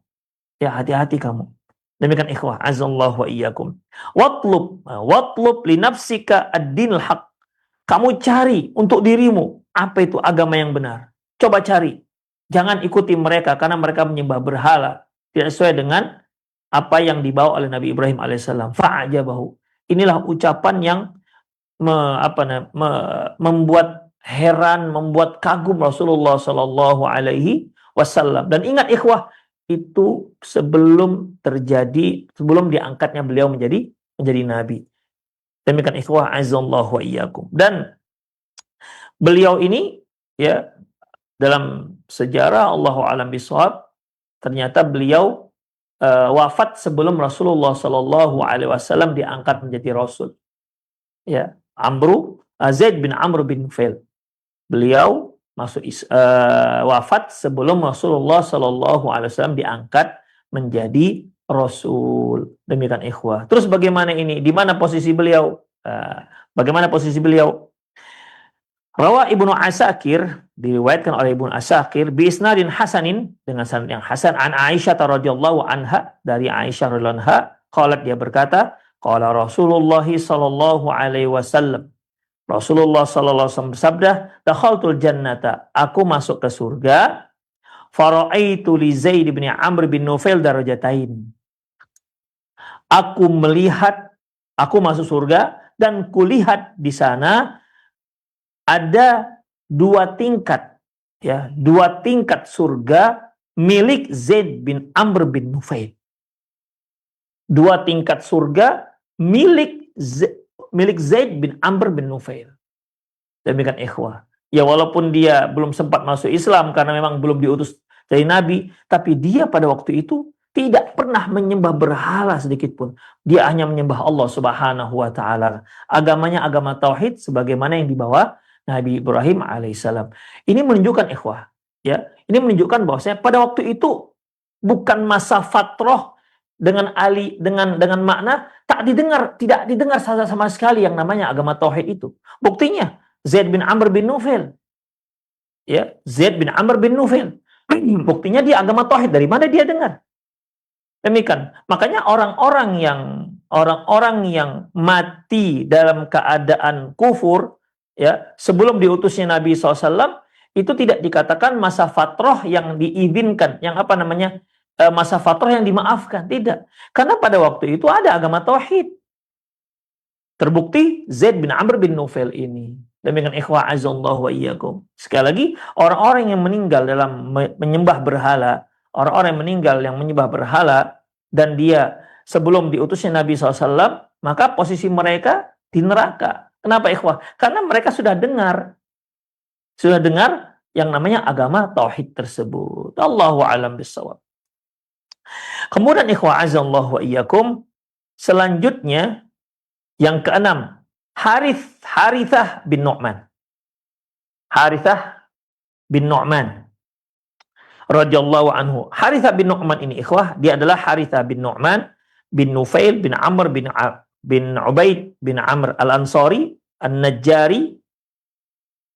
Ya, hati-hati kamu. Demikian ikhwah, azallahu wa iyyakum. Watlub li nafsika ad-dinul haq. Kamu cari untuk dirimu apa itu agama yang benar. Coba cari. Jangan ikuti mereka karena mereka menyembah berhala. Tidak sesuai dengan apa yang dibawa oleh Nabi Ibrahim alaihissalam. Fa'ajabahu. Inilah ucapan yang membuat heran, membuat kagum Rasulullah sallallahu alaihi wasallam. Dan ingat ikhwah, itu sebelum diangkatnya beliau menjadi nabi. Demikian ikhwah, azallahu wa iyyakum. Dan beliau ini ya, dalam sejarah Allahu a'lam bishawab, ternyata beliau wafat sebelum Rasulullah sallallahu alaihi wasallam diangkat menjadi rasul. Ya, Zaid bin Amr bin Nufail. Beliau wafat sebelum Rasulullah sallallahu alaihi wasallam diangkat menjadi rasul. Demikian ikhwah. Terus bagaimana ini? Di mana posisi beliau? Bagaimana posisi beliau? Rawa Ibnu Asakir, diriwayatkan oleh Ibnu Asakir bi isnadin hasanin, dengan sanad yang hasan, an Aisyah radhiyallahu anha, dari Aisyah radhiyallahu anha, qalat, dia berkata, qala Rasulullah sallallahu alaihi wasallam, Rasulullah sallallahu alaihi wasallam bersabda, dakhaltul jannata, aku masuk ke surga, faraitu li Zaid bin Amr bin Nufail darajatain. Aku masuk surga dan kulihat di sana ada dua tingkat surga milik Zaid bin Amr bin Nufail. Dua tingkat surga milik Zaid bin Amr bin Nufail. Demikian ikhwah. Ya, walaupun dia belum sempat masuk Islam karena memang belum diutus dari Nabi, tapi dia pada waktu itu tidak pernah menyembah berhala sedikit pun. Dia hanya menyembah Allah Subhanahu wa taala. Agamanya agama tauhid sebagaimana yang dibawa Nabi Ibrahim alaihissalam. Ini menunjukkan ikhwah, ya. Ini menunjukkan bahwasanya pada waktu itu bukan masa fatrah dengan makna tidak didengar sama sekali yang namanya agama tauhid itu. Buktinya Zaid bin Amr bin Nufail. Ya, Zaid bin Amr bin Nufail. Buktinya dia agama tauhid, dari mana dia dengar? Demikian. Makanya orang-orang yang mati dalam keadaan kufur, ya, sebelum diutusnya Nabi SAW, itu tidak dikatakan masa fatrah yang diizinkan, masa fatrah yang dimaafkan, tidak. Karena pada waktu itu ada agama tauhid. Terbukti Zaid bin Amr bin Nufail ini. Demikian ikhwah azallahu wa iyyakum. Sekali lagi, orang-orang yang meninggal dalam menyembah berhala, orang-orang yang meninggal yang menyembah berhala, dan dia sebelum diutusnya Nabi SAW, maka posisi mereka di neraka. Kenapa ikhwah? Karena mereka sudah dengar yang namanya agama tauhid tersebut. Allahu a'lam bishawab. Kemudian ikhwah azallahu wa iyyakum, selanjutnya yang keenam, Harithah bin Nu'man. Harithah bin Nu'man radhiyallahu anhu. Harithah bin Nu'man ini ikhwah, dia adalah Harithah bin Nu'man bin Nufail bin Amr bin Ubaid bin Amr al-Ansari an-Najjari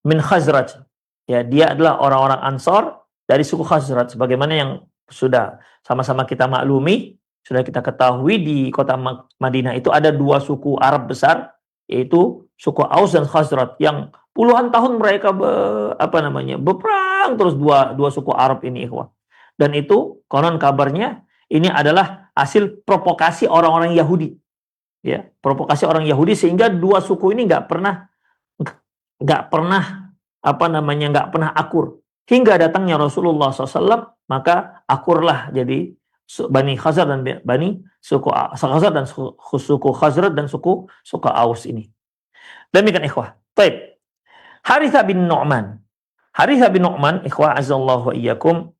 min Khazraj. Ya, dia adalah orang-orang Ansar dari suku Khazraj, sebagaimana yang sudah sama-sama kita maklumi, sudah kita ketahui, di kota Madinah itu ada dua suku Arab besar, yaitu suku Aus dan Khazraj, yang puluhan tahun mereka berperang terus, dua suku Arab ini ikhwah. Dan itu konon kabarnya ini adalah hasil provokasi orang-orang Yahudi. Ya, provokasi orang Yahudi, sehingga dua suku ini nggak pernah akur. hingga datangnya Rasulullah SAW, maka akurlah jadi Bani Khazraj dan Bani suku Khazraj dan suku Khazraj dan suku Aus ini. Demikian ikhwah. Baik. Harithah bin Nu'man. Harithah bin Nu'man, ikhwah azallahu wa iyyakum.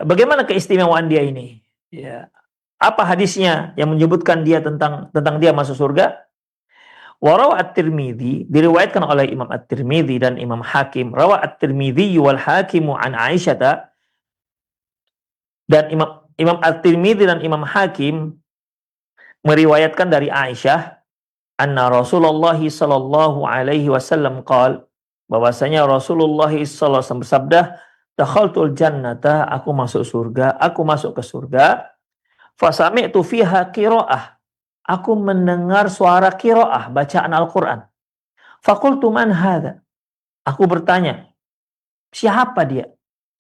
Bagaimana keistimewaan dia ini? Ya. Apa hadisnya yang menyebutkan dia tentang dia masuk surga? Warawa at-Tirmidzi, diriwayatkan oleh Imam at-Tirmidzi dan Imam Hakim. Rawa at-Tirmidzi wal Hakimu an Aisyah, dan Imam at-Tirmidzi dan Imam Hakim meriwayatkan dari Aisyah, anna Rasulullah sallallahu alaihi wasallam qala, bahwasanya Rasulullah sallallahu alaihi wasallam bersabda, dakhaltul jannata, aku masuk ke surga, fasami'tu fiha qiraah, aku mendengar suara qiraah, bacaan Al-Qur'an. Faqultu man hadza, aku bertanya, siapa dia?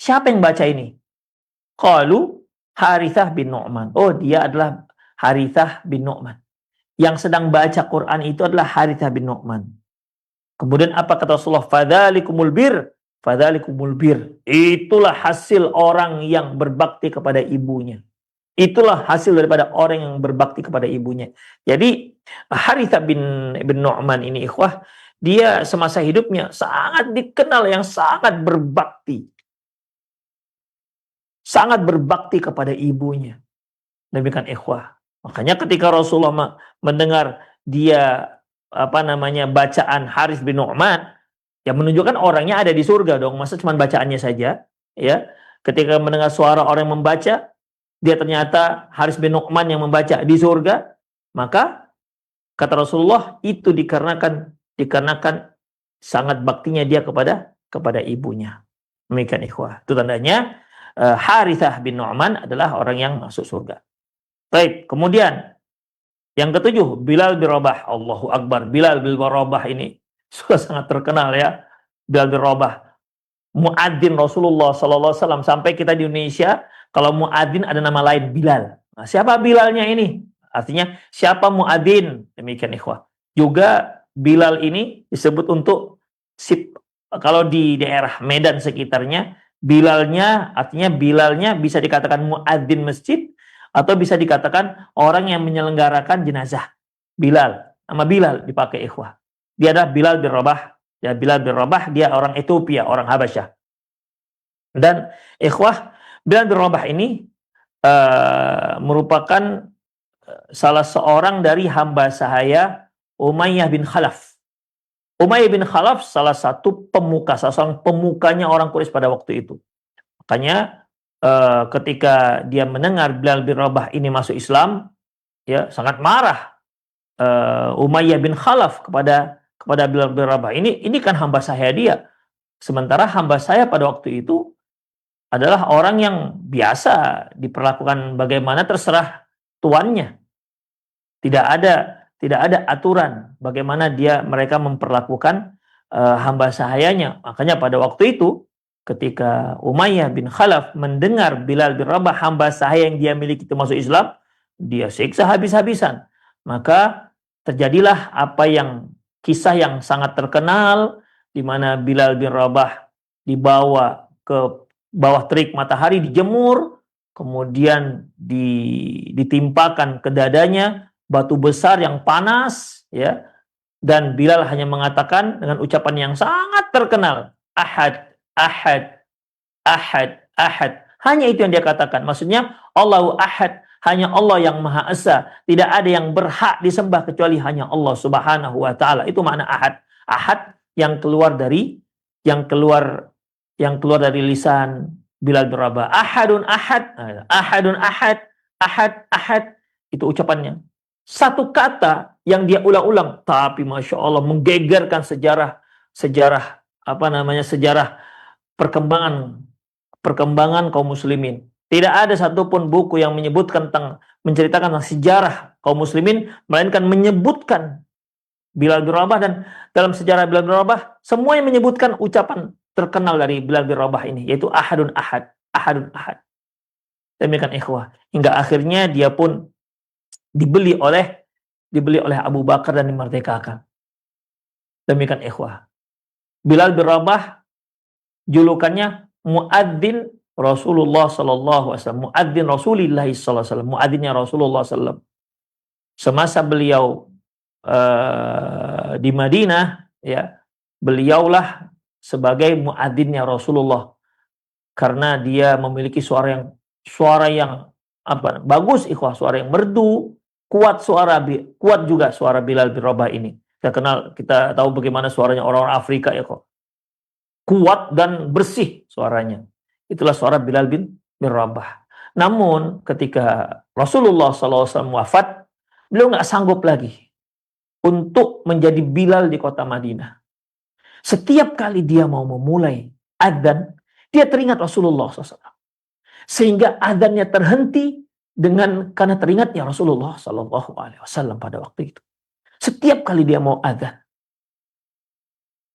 Siapa yang baca ini? Qalu Harithah bin Nu'man. Oh, dia adalah Harithah bin Nu'man. Yang sedang baca Quran itu adalah Harithah bin Nu'man. Kemudian apa kata Rasulullah? Fadzalikumul bir. Itulah hasil orang yang berbakti kepada ibunya. Itulah hasil daripada orang yang berbakti kepada ibunya. Jadi Harithah bin Nu'man ini ikhwah, dia semasa hidupnya sangat dikenal yang sangat berbakti. Sangat berbakti kepada ibunya. Demikian ikhwah. Makanya ketika Rasulullah mendengar dia bacaan Harith bin Nu'man, yang menunjukkan orangnya ada di surga dong. Masa cuma bacaannya saja, ya. Ketika mendengar suara orang yang membaca, dia ternyata Harith bin Nu'man yang membaca di surga, maka kata Rasulullah itu dikarenakan sangat baktinya dia kepada ibunya. Demikian ikhwah. Itu tandanya Harithah bin Nu'man adalah orang yang masuk surga. Baik, kemudian yang ketujuh, Bilal bin Rabah. Allahu Akbar. Bilal bin Rabah ini sudah sangat terkenal ya. Bilal bin Rabah, muadzin Rasulullah SAW. Sampai kita di Indonesia, kalau muadzin ada nama lain, Bilal. Nah, siapa Bilalnya ini? Artinya siapa muadzin? Demikian ikhwah. Juga Bilal ini disebut untuk kalau di daerah Medan sekitarnya, Bilalnya bisa dikatakan muadzin masjid, atau bisa dikatakan orang yang menyelenggarakan jenazah. Bilal, nama Bilal dipakai ikhwah. Dia adalah Bilal bin Rabah. Ya, Bilal bin Rabah, dia orang Ethiopia, orang Habasyah. Dan ikhwah, Bilal bin Rabah ini merupakan salah seorang dari hamba sahaya Umayyah bin Khalaf. Umayyah bin Khalaf salah satu pemuka, salah seorang pemukanya orang Quraisy pada waktu itu. Makanya ketika dia mendengar Bilal bin Rabah ini masuk Islam, ya sangat marah Umayyah bin Khalaf kepada Bilal bin Rabah. Ini kan hamba saya dia. Sementara hamba saya pada waktu itu adalah orang yang biasa diperlakukan bagaimana terserah tuannya. Tidak ada aturan bagaimana mereka memperlakukan hamba sahayanya. Makanya pada waktu itu ketika Umayyah bin Khalaf mendengar Bilal bin Rabah hamba sahaya yang dia miliki itu masuk Islam, dia siksa habis-habisan. Maka terjadilah kisah yang sangat terkenal di mana Bilal bin Rabah dibawa ke bawah terik matahari, dijemur, kemudian ditimpakan ke dadanya batu besar yang panas, ya. Dan Bilal hanya mengatakan dengan ucapan yang sangat terkenal, Ahad, Ahad, Ahad, Ahad. Hanya itu yang dia katakan. Maksudnya Allahu Ahad, hanya Allah yang Maha Esa. Tidak ada yang berhak disembah kecuali hanya Allah Subhanahu wa taala. Itu makna Ahad. Ahad yang keluar dari lisan Bilal bin Rabah. Ahadun Ahad, Ahadun Ahad, Ahad, Ahad. Itu ucapannya. Satu kata yang dia ulang-ulang, tapi Masya Allah menggegerkan sejarah perkembangan kaum muslimin. Tidak ada satupun buku yang menceritakan tentang sejarah kaum muslimin, melainkan menyebutkan Bilal bin Rabah. Dan dalam sejarah Bilal bin Rabah, semuanya menyebutkan ucapan terkenal dari Bilal bin Rabah ini, yaitu Ahadun Ahad, Ahadun Ahad. Demikian ikhwah. Hingga akhirnya dia pun dibeli oleh Abu Bakar dan dimerdekakan. Demikian ikhwah. Bilal bin Rabah julukannya muadzin Rasulullah sallallahu alaihi wasallam, muadzin Rasulillah sallallahu alaihi wasallam, muadzinnya Rasulullah sallallahu. Semasa beliau di Madinah, ya, beliaulah sebagai muadzinnya Rasulullah karena dia memiliki suara yang apa? Bagus, ikhwah, suara yang merdu, kuat kuat juga suara Bilal bin Rabah ini. Kita tahu bagaimana suaranya orang-orang Afrika, ya kok. Kuat dan bersih suaranya. Itulah suara Bilal bin Rabah. Namun ketika Rasulullah SAW wafat, beliau nggak sanggup lagi untuk menjadi Bilal di kota Madinah. Setiap kali dia mau memulai adzan, dia teringat Rasulullah SAW. Sehingga adzannya terhenti karena teringatnya Rasulullah SAW pada waktu itu. Setiap kali dia mau adzan,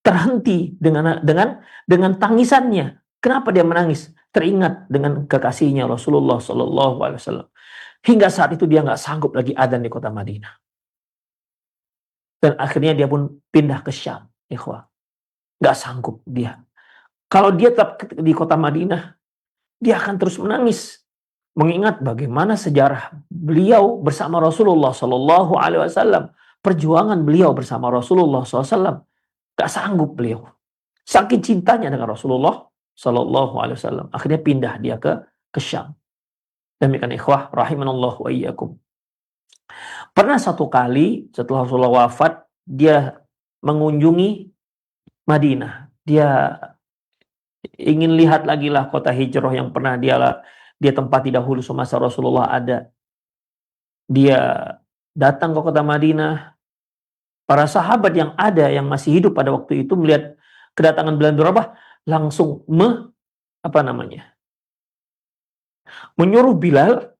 terhenti dengan tangisannya. Kenapa dia menangis? Teringat dengan kekasihnya Rasulullah SAW. Hingga saat itu dia nggak sanggup lagi adzan di kota Madinah. Dan akhirnya dia pun pindah ke Syam, ikhwah. Nggak sanggup dia. Kalau dia tetap di kota Madinah, dia akan terus menangis. Mengingat bagaimana sejarah beliau bersama Rasulullah SAW. Perjuangan beliau bersama Rasulullah SAW. Gak sanggup beliau. Saking cintanya dengan Rasulullah SAW. Akhirnya pindah dia ke Syam. Demikian ikhwah, rahimanallah wa iyyakum. Pernah satu kali setelah Rasulullah wafat, dia mengunjungi Madinah. Dia ingin lihat lagi lah kota hijrah yang pernah dia tempati dahulu semasa Rasulullah ada. Dia datang ke kota Madinah. Para sahabat yang ada, yang masih hidup pada waktu itu, melihat kedatangan Bilal bin Rabah, langsung menyuruh Bilal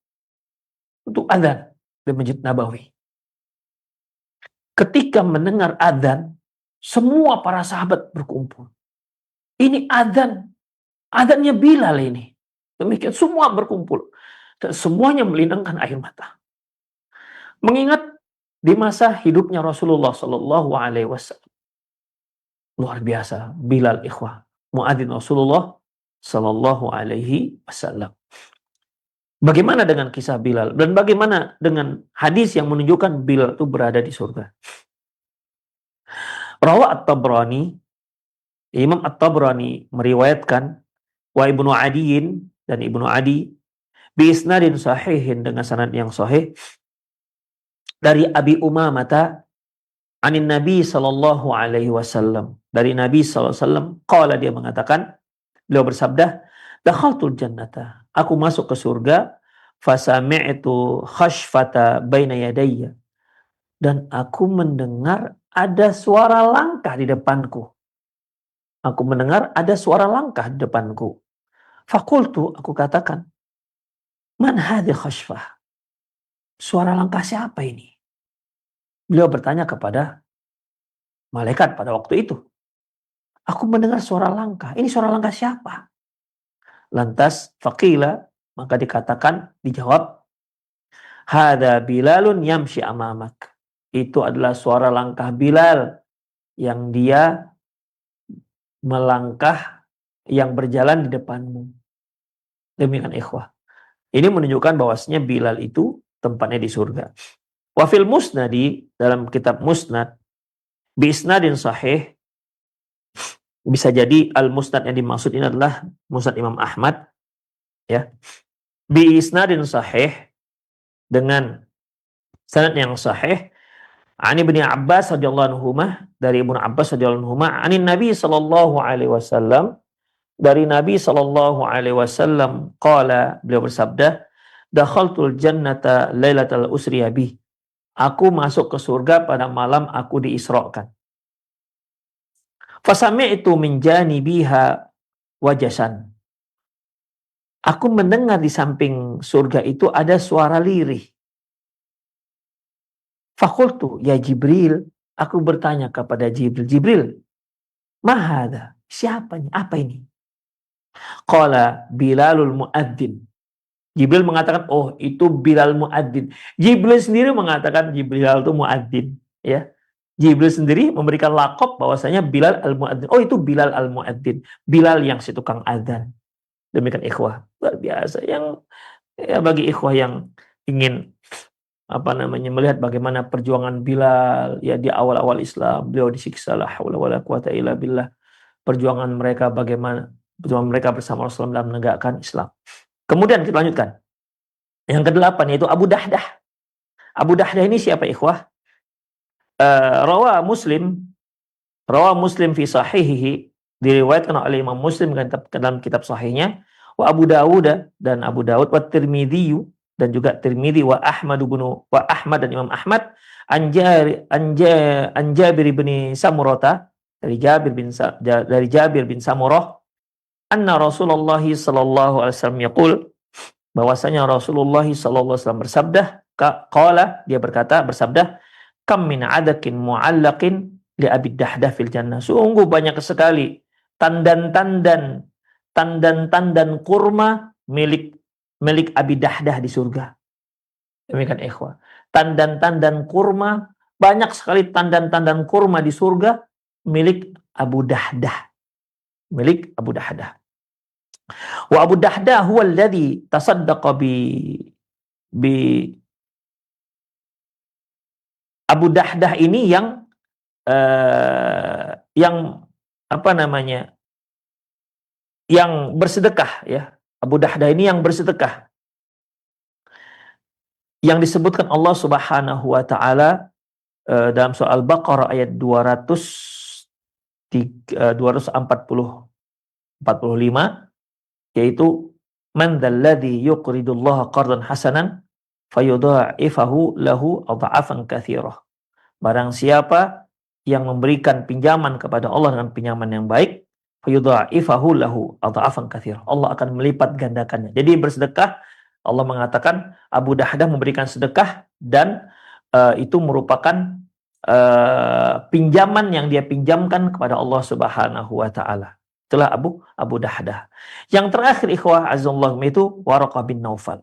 untuk adzan di Masjid Nabawi. Ketika mendengar adzan, semua para sahabat berkumpul. Ini adzannya Bilal ini. Demikian semua berkumpul. Dan semuanya melindangkan air mata. Mengingat di masa hidupnya Rasulullah Sallallahu Alaihi Wasallam. Luar biasa, Bilal, ikhwah, muadzin Rasulullah Sallallahu Alaihi Wasallam. Bagaimana dengan kisah Bilal? Dan bagaimana dengan hadis yang menunjukkan Bilal itu berada di surga? Rawa At-Tabrani, Imam At-Tabrani meriwayatkan, wa Ibnu Adiyin, dan Ibnu Adi, bi isnadin sahihin, dengan sanad yang sahih, dari Abi Umamah anin Nabi sallallahu alaihi wasallam, dari Nabi sallallahu alaihi wasallam, qala, dia mengatakan, beliau bersabda, dakhaltul jannata, aku masuk ke surga, fasami'tu khashfata baina yadayya, dan aku mendengar ada suara langkah di depanku. Aku mendengar ada suara langkah di depanku. Fakultu, aku katakan, man hadhi khashfah? Suara langkah siapa ini? Beliau bertanya kepada malaikat pada waktu itu. Aku mendengar suara langkah. Ini suara langkah siapa? Lantas faqila, maka dikatakan, dijawab, hadza Bilalun yamshi amamak. Itu adalah suara langkah Bilal yang dia melangkah, yang berjalan di depanmu. Demikian ikhwah. Ini menunjukkan bahwasanya Bilal itu tempatnya di surga. Wa fil musnadi, dalam kitab musnad, bi isnadin sahih, bisa jadi al-musnad yang dimaksud ini adalah musnad Imam Ahmad, ya. Bi isnadin sahih, dengan sanad yang sahih, ani Ibnu Abbas radhiyallahu anhuma, dari Ibnu Abbas radhiyallahu anhuma, anin Nabi sallallahu alaihi wasallam, dari Nabi sallallahu alaihi wasallam, qala, beliau bersabda, dakhaltul jannata lailatal usriya bi. Aku masuk ke surga pada malam aku diisrakan. Fasami'tu min janibiha wajasan. Aku mendengar di samping surga itu ada suara lirih. Fakultu, ya Jibril, aku bertanya kepada Jibril, Jibril, mahada, siapa ini? Apa ini? Qala Bilalul muadzin. Jibril mengatakan, oh itu Bilal muadzin. Jibril sendiri mengatakan Bilal itu muadzin, ya. Jibril sendiri memberikan laqab bahwasanya Bilal al-Muadzin. Oh, itu Bilal al-Muadzin. Bilal yang si tukang azan. Demikian ikhwah. Luar biasa. Yang ya, bagi ikhwah yang ingin melihat bagaimana perjuangan Bilal ya di awal-awal Islam, beliau disiksa, la haula wala quwata illa billah. Perjuangan mereka bersama Rasulullah dalam menegakkan Islam. Kemudian kita lanjutkan. Yang ke-8 yaitu Abu Dahdah. Abu Dahdah ini siapa ikhwah? Rawa Muslim fi sahihihi, diriwayatkan oleh Imam Muslim dalam kitab sahihnya, wa Abu Dawud dan Abu Dawud, wa Tirmidzi dan juga Tirmidzi, wa Ahmad dan Imam Ahmad, an Jabir bin Samurah, dari Jabir bin Samurah, anna Rasulullah sallallahu alaihi wasallam yaqul, bahwasanya Rasulullah sallallahu alaihi wasallam bersabda, kam min adakin mu'allaqin li Abi Dahdah fil jannah. Sungguh banyak sekali tandan-tandan kurma milik Abi Dahdah di surga. Demikian ikhwah. Tandan-tandan kurma, banyak sekali tandan-tandan kurma di surga milik Abu Dahdah. Wa Abu Dahdah huwa alladhi tasaddaqa bi Abu Dahdah ini yang yang bersedekah ya. Abu Dahdah ini yang bersedekah. Yang disebutkan Allah Subhanahu wa taala dalam surah Al-Baqarah ayat 245, yaitu man dzalladzi yuqridullaha qardan hasanan fayudha'ifahu lahu adha'afan katsirah. Barang siapa yang memberikan pinjaman kepada Allah dengan pinjaman yang baik, fayudha'ifahu lahu adha'afan katsirah. Allah akan melipat gandakannya. Jadi bersedekah, Allah mengatakan Abu Dahdah memberikan sedekah dan itu merupakan pinjaman yang dia pinjamkan kepada Allah Subhanahu wa taala. Itulah Abu Dahdah. Yang terakhir ikhwah azallahu itu Waraqah bin Naufal.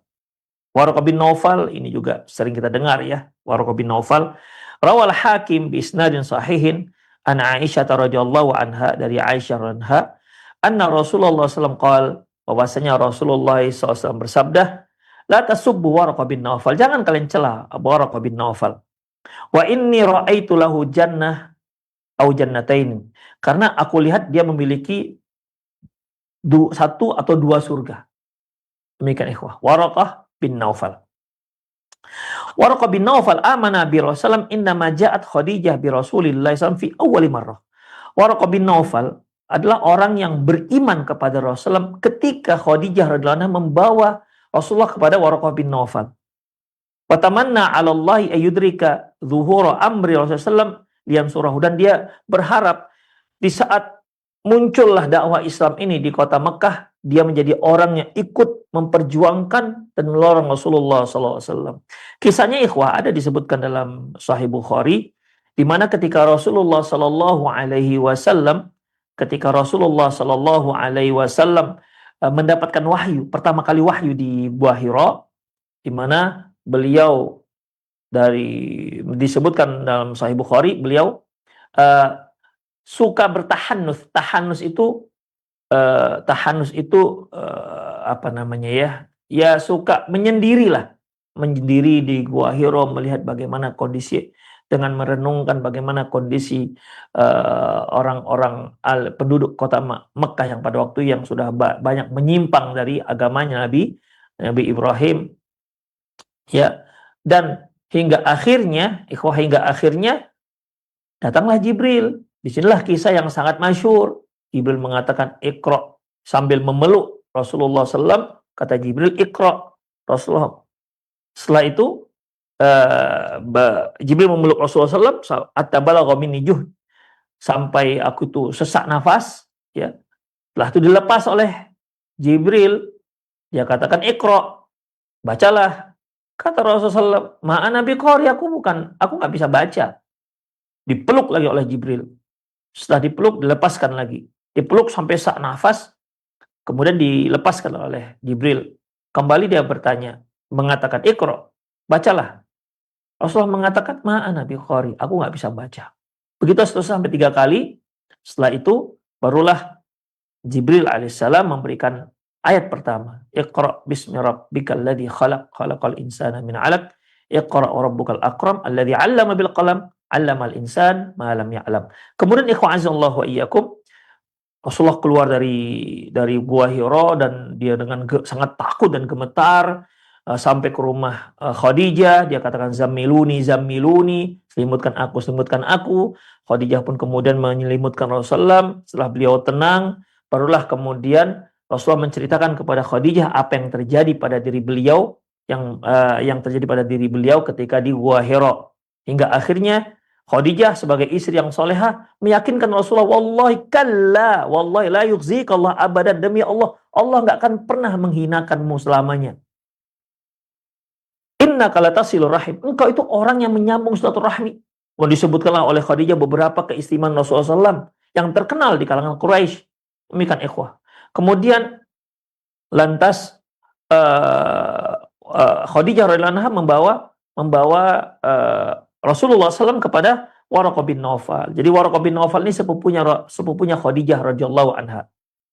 Waraqah bin Naufal ini juga sering kita dengar ya. Waraqah bin Naufal rawal Hakim bi isnadin sahihin an Aisyah radhiyallahu anha, dari Aisyah anha, anna Rasulullah sallallahu alaihi wasallam bahwasanya Rasulullah SAW bersabda, la tasubbu Waraqah bin Naufal, jangan kalian cela Waraqah bin Naufal. Wa inni ra'aitu lahu jannah au jannatain, karena aku lihat dia memiliki satu atau dua surga. Demikian ikhwah. Waraqah bin Naufal. Waraqah bin Naufal amana bi Rasulullah innama ja'at Khadijah bi Rasulillah SAW fi awwali marrah. Waraqah bin Naufal adalah orang yang beriman kepada Rasulullah ketika Khadijah radhiyallahu anha membawa Rasulullah kepada Waraqah bin Naufal. Wa tamanna 'ala Allah ayyudrika zuhura amri Rasulullah liyansurahu, dan dia berharap di saat muncullah dakwah Islam ini di kota Mekah, dia menjadi orang yang ikut memperjuangkan dan menolong Rasulullah SAW. Kisahnya ikhwah ada disebutkan dalam Sahih Bukhari, di mana ketika Rasulullah SAW mendapatkan wahyu, pertama kali wahyu di Gua Hira, di mana beliau disebutkan dalam Sahih Bukhari, beliau suka bertahanus. Tahanus itu ya suka menyendiri di Gua Hira, melihat bagaimana kondisi, dengan merenungkan bagaimana kondisi orang-orang penduduk kota Mekah yang pada waktu yang sudah banyak menyimpang dari agamanya Nabi Ibrahim ya. Dan hingga akhirnya datanglah Jibril. Disinilah kisah yang sangat masyhur. Jibril mengatakan Iqra, sambil memeluk Rasulullah SAW, kata Jibril Iqra. Rasulullah setelah itu Jibril memeluk Rasulullah SAW, hatta balagha minni juhd, sampai aku tuh sesak nafas ya. Setelah itu dilepas oleh Jibril, dia katakan Iqra, bacalah. Kata Rasulullah SAW, ma'ana biqari, aku nggak bisa baca. Dipeluk lagi oleh Jibril. Setelah dipeluk, dilepaskan lagi. Dipeluk sampai sesak nafas, kemudian dilepaskan oleh Jibril. Kembali dia bertanya, mengatakan Iqra, bacalah. Rasulullah mengatakan ma'ana biqari, aku nggak bisa baca. Begitu seterusnya sampai 3 kali. Setelah itu barulah Jibril alaihissalam memberikan ayat pertama. Iqra bismi rabbikal ladzi khalaq, khalaqal insana min 'alaq. Iqra wa rabbukal akram alladzi 'allama bil qalam, 'allamal insan ma lam ya'lam. Kemudian ikhwan azallahu wa iyyakum, Rasulullah keluar dari Gua Hira dan dia dengan sangat takut dan gemetar sampai ke rumah Khadijah. Dia katakan zammiluni, zammiluni, selimutkan aku, selimutkan aku. Khadijah pun kemudian menyelimutkan Rasulullah. Setelah beliau tenang, barulah kemudian Rasulullah menceritakan kepada Khadijah apa yang terjadi pada diri beliau, yang terjadi pada diri beliau ketika di Gua Hira. Hingga akhirnya Khadijah sebagai istri yang solehah meyakinkan Rasulullah, wallahi kalla, wallahi la yukhzika Allah abadan, demi Allah, Allah nggak akan pernah menghinakanmu selamanya. Innaka latasilur rahim, engkau itu orang yang menyambung silaturahmi. Disebutkanlah oleh Khadijah beberapa keistimewaan Rasulullah SAW yang terkenal di kalangan Quraisy. Demikian ikhwah. Kemudian lantas Khadijah radhiyallahu anha membawa Rasulullah SAW kepada Waraqah bin Naufal. Jadi Waraqah bin Naufal ini sepupunya Khadijah radhiyallahu anha.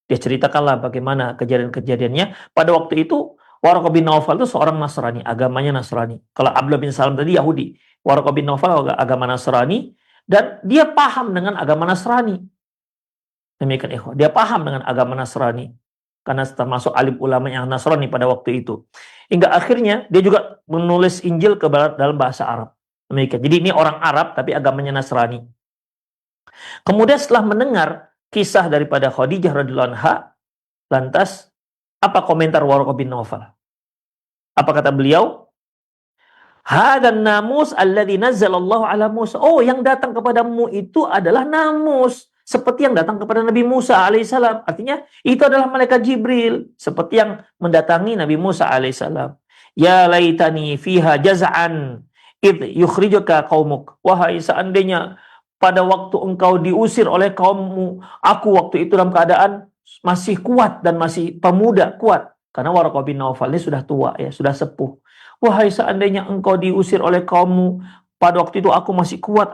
Dia ceritakanlah bagaimana kejadian-kejadiannya. Pada waktu itu Waraqah bin Naufal itu seorang Nasrani, agamanya Nasrani. Kalau Abdullah bin Salam tadi Yahudi, Waraqah bin Naufal agama Nasrani, dan dia paham dengan agama Nasrani. Demikian ikhwah, dia paham dengan agama Nasrani karena termasuk alim ulama yang Nasrani pada waktu itu. Hingga akhirnya dia juga menulis Injil dalam bahasa Arab. Demikian. Jadi ini orang Arab tapi agamanya Nasrani. Kemudian setelah mendengar kisah daripada Khadijah radhiyallahu anha, lantas apa komentar Waraqah bin Naufal? Apa kata beliau? Hadan namus alladzi nazzalallahu ala Musa. Oh, yang datang kepadamu itu adalah namus, seperti yang datang kepada Nabi Musa alaihissalam. Artinya itu adalah malaikat Jibril, seperti yang mendatangi Nabi Musa alaihissalam. Ya laitani fiha jaz'an id yukhrijuka qaumuk. Wahai seandainya pada waktu engkau diusir oleh kaummu, aku waktu itu dalam keadaan masih kuat dan masih pemuda kuat. Karena Waraqah bin Naufal ini sudah tua ya, sudah sepuh. Wahai seandainya engkau diusir oleh kaummu, pada waktu itu aku masih kuat,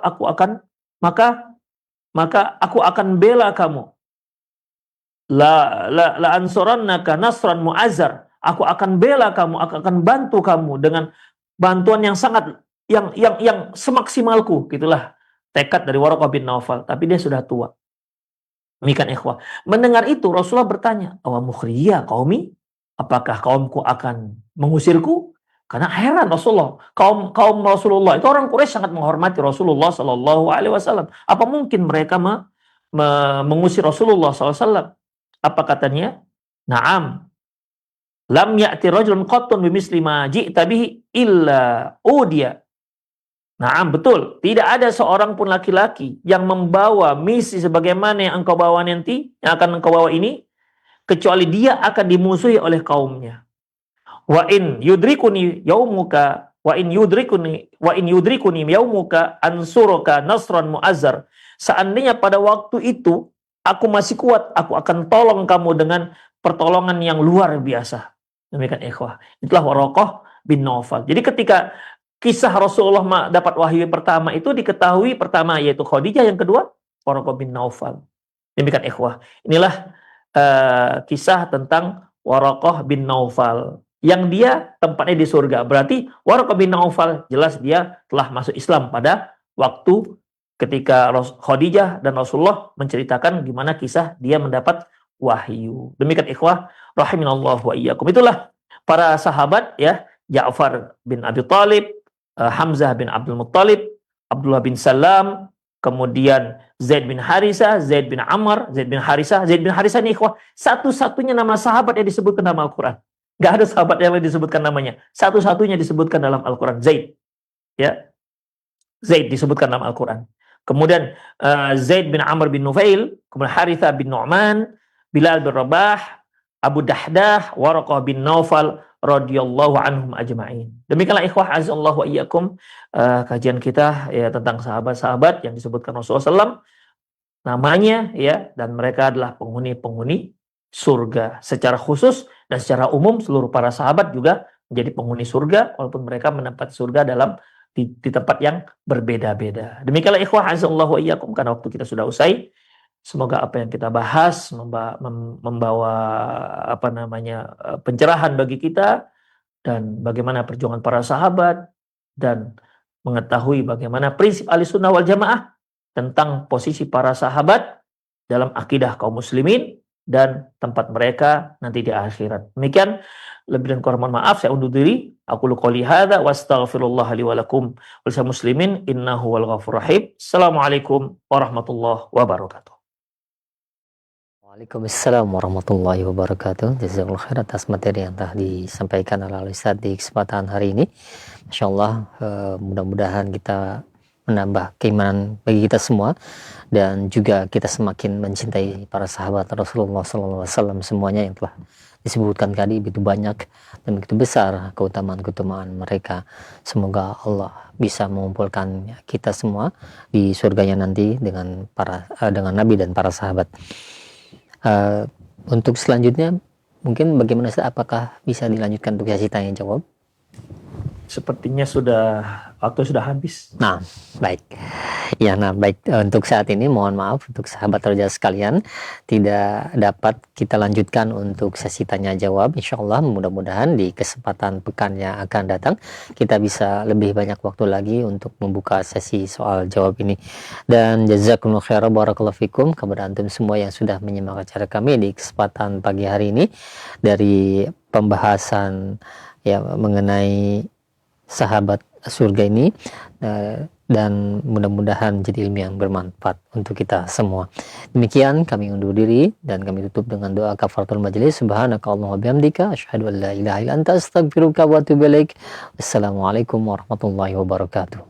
maka aku akan bela kamu. La ansurannaka nasran mu'azzar. Aku akan bela kamu, aku akan bantu kamu dengan bantuan yang sangat yang semaksimalku. Gitulah tekad dari Waraqah bin Naufal, tapi dia sudah tua. Demikian ikhwah. Mendengar itu Rasulullah bertanya, "Awa mukhriya qaumi? Apakah kaumku akan mengusirku?" Karena heran Rasulullah, kaum Rasulullah itu orang Quraisy sangat menghormati Rasulullah Sallallahu Alaihi Wasallam. Apa mungkin mereka mengusir Rasulullah SAW? Apa katanya? Naam, lam ya'ti rajulun qattun bimisli ma ji'ta bihi illa udiya. Naam, betul. Tidak ada seorang pun laki-laki yang membawa misi sebagaimana yang engkau bawa nanti, yang akan engkau bawa ini, kecuali dia akan dimusuhi oleh kaumnya. Wa in yudrikuni yaumuka wa in yudrikuni yaumuka ansuruka nasran mu'azzar. Seandainya pada waktu itu aku masih kuat, aku akan tolong kamu dengan pertolongan yang luar biasa. Demikian ikhwah. Itulah Waraqah bin Naufal. Jadi ketika kisah Rasulullah dapat wahyu pertama itu diketahui pertama yaitu Khadijah, yang kedua Waraqah bin Naufal. Demikian ikhwah. Inilah kisah tentang Waraqah bin Naufal, yang dia tempatnya di surga. Berarti Waraqah bin Naufal jelas dia telah masuk Islam pada waktu ketika Khadijah dan Rasulullah menceritakan gimana kisah dia mendapat wahyu. Demikian ikhwah rahiminallahu wa iyyakum. Itulah para sahabat ya, Ja'far bin Abi Thalib, Hamzah bin Abdul Muttalib, Abdullah bin Salam, kemudian Zaid bin Harisah, Zaid bin Amr, Zaid bin Harisah. Zaid bin Harisah ini ikhwah satu-satunya nama sahabat yang disebutkan dalam Al-Quran. Gak ada sahabat yang disebutkan namanya. Satu-satunya disebutkan dalam Al-Quran. Zaid. Ya. Zaid disebutkan dalam Al-Quran. Kemudian Zaid bin Amr bin Nufail, kemudian Harithah bin Nu'man, Bilal bin Rabah, Abu Dahdah, Waraqah bin Naufal radhiyallahu anhum ajma'in. Demikianlah ikhwah azallahu wa iyyakum kajian kita ya tentang sahabat-sahabat yang disebutkan Rasulullah SAW namanya ya, dan mereka adalah penghuni-penghuni surga secara khusus, dan secara umum seluruh para sahabat juga menjadi penghuni surga walaupun mereka menempati surga dalam di tempat yang berbeda-beda. Demikianlah ikhwah azallahu wa iyyakum, karena waktu kita sudah usai. Semoga apa yang kita bahas membawa pencerahan bagi kita, dan bagaimana perjuangan para sahabat, dan mengetahui bagaimana prinsip Ahlussunnah wal Jamaah tentang posisi para sahabat dalam akidah kaum muslimin dan tempat mereka nanti di akhirat. Demikian, lebih dan kurang mohon maaf, saya undur diri. Aku qouli hadza wa astaghfirullah li wa lakum wal muslimin innahu wal ghafurur rahim. Assalamualaikum warahmatullahi wabarakatuh. Waalaikumsalam warahmatullahi wabarakatuh. Jazakallahu khair atas materi yang telah disampaikan oleh Ustaz di kesempatan hari ini. Masya Allah, mudah-mudahan kita menambah keimanan bagi kita semua, dan juga kita semakin mencintai para sahabat Rasulullah SAW semuanya yang telah disebutkan tadi, begitu banyak dan begitu besar keutamaan-keutamaan mereka. Semoga Allah bisa mengumpulkan kita semua di surganya nanti dengan Nabi dan para sahabat. Untuk selanjutnya mungkin bagaimana, apakah bisa dilanjutkan untuk sesi tanya jawab? Sepertinya waktu sudah habis. Nah, baik. Ya, baik. Untuk saat ini mohon maaf untuk sahabat Roja sekalian, tidak dapat kita lanjutkan untuk sesi tanya jawab. Insya Allah mudah-mudahan di kesempatan pekan yang akan datang kita bisa lebih banyak waktu lagi untuk membuka sesi soal jawab ini. Dan jazakumullahu khairan barakallahu fikum kepada antum semua yang sudah menyimak acara kami di kesempatan pagi hari ini, dari pembahasan mengenai sahabat surga ini, dan mudah-mudahan jadi ilmu yang bermanfaat untuk kita semua. Demikian kami undur diri dan kami tutup dengan doa kafaratul majelis. Subhanakallahumma wa bihamdika asyhadu an la ilaha illa anta astaghfiruka wa atubu ilaik. Wassalamualaikum warahmatullahi wabarakatuh.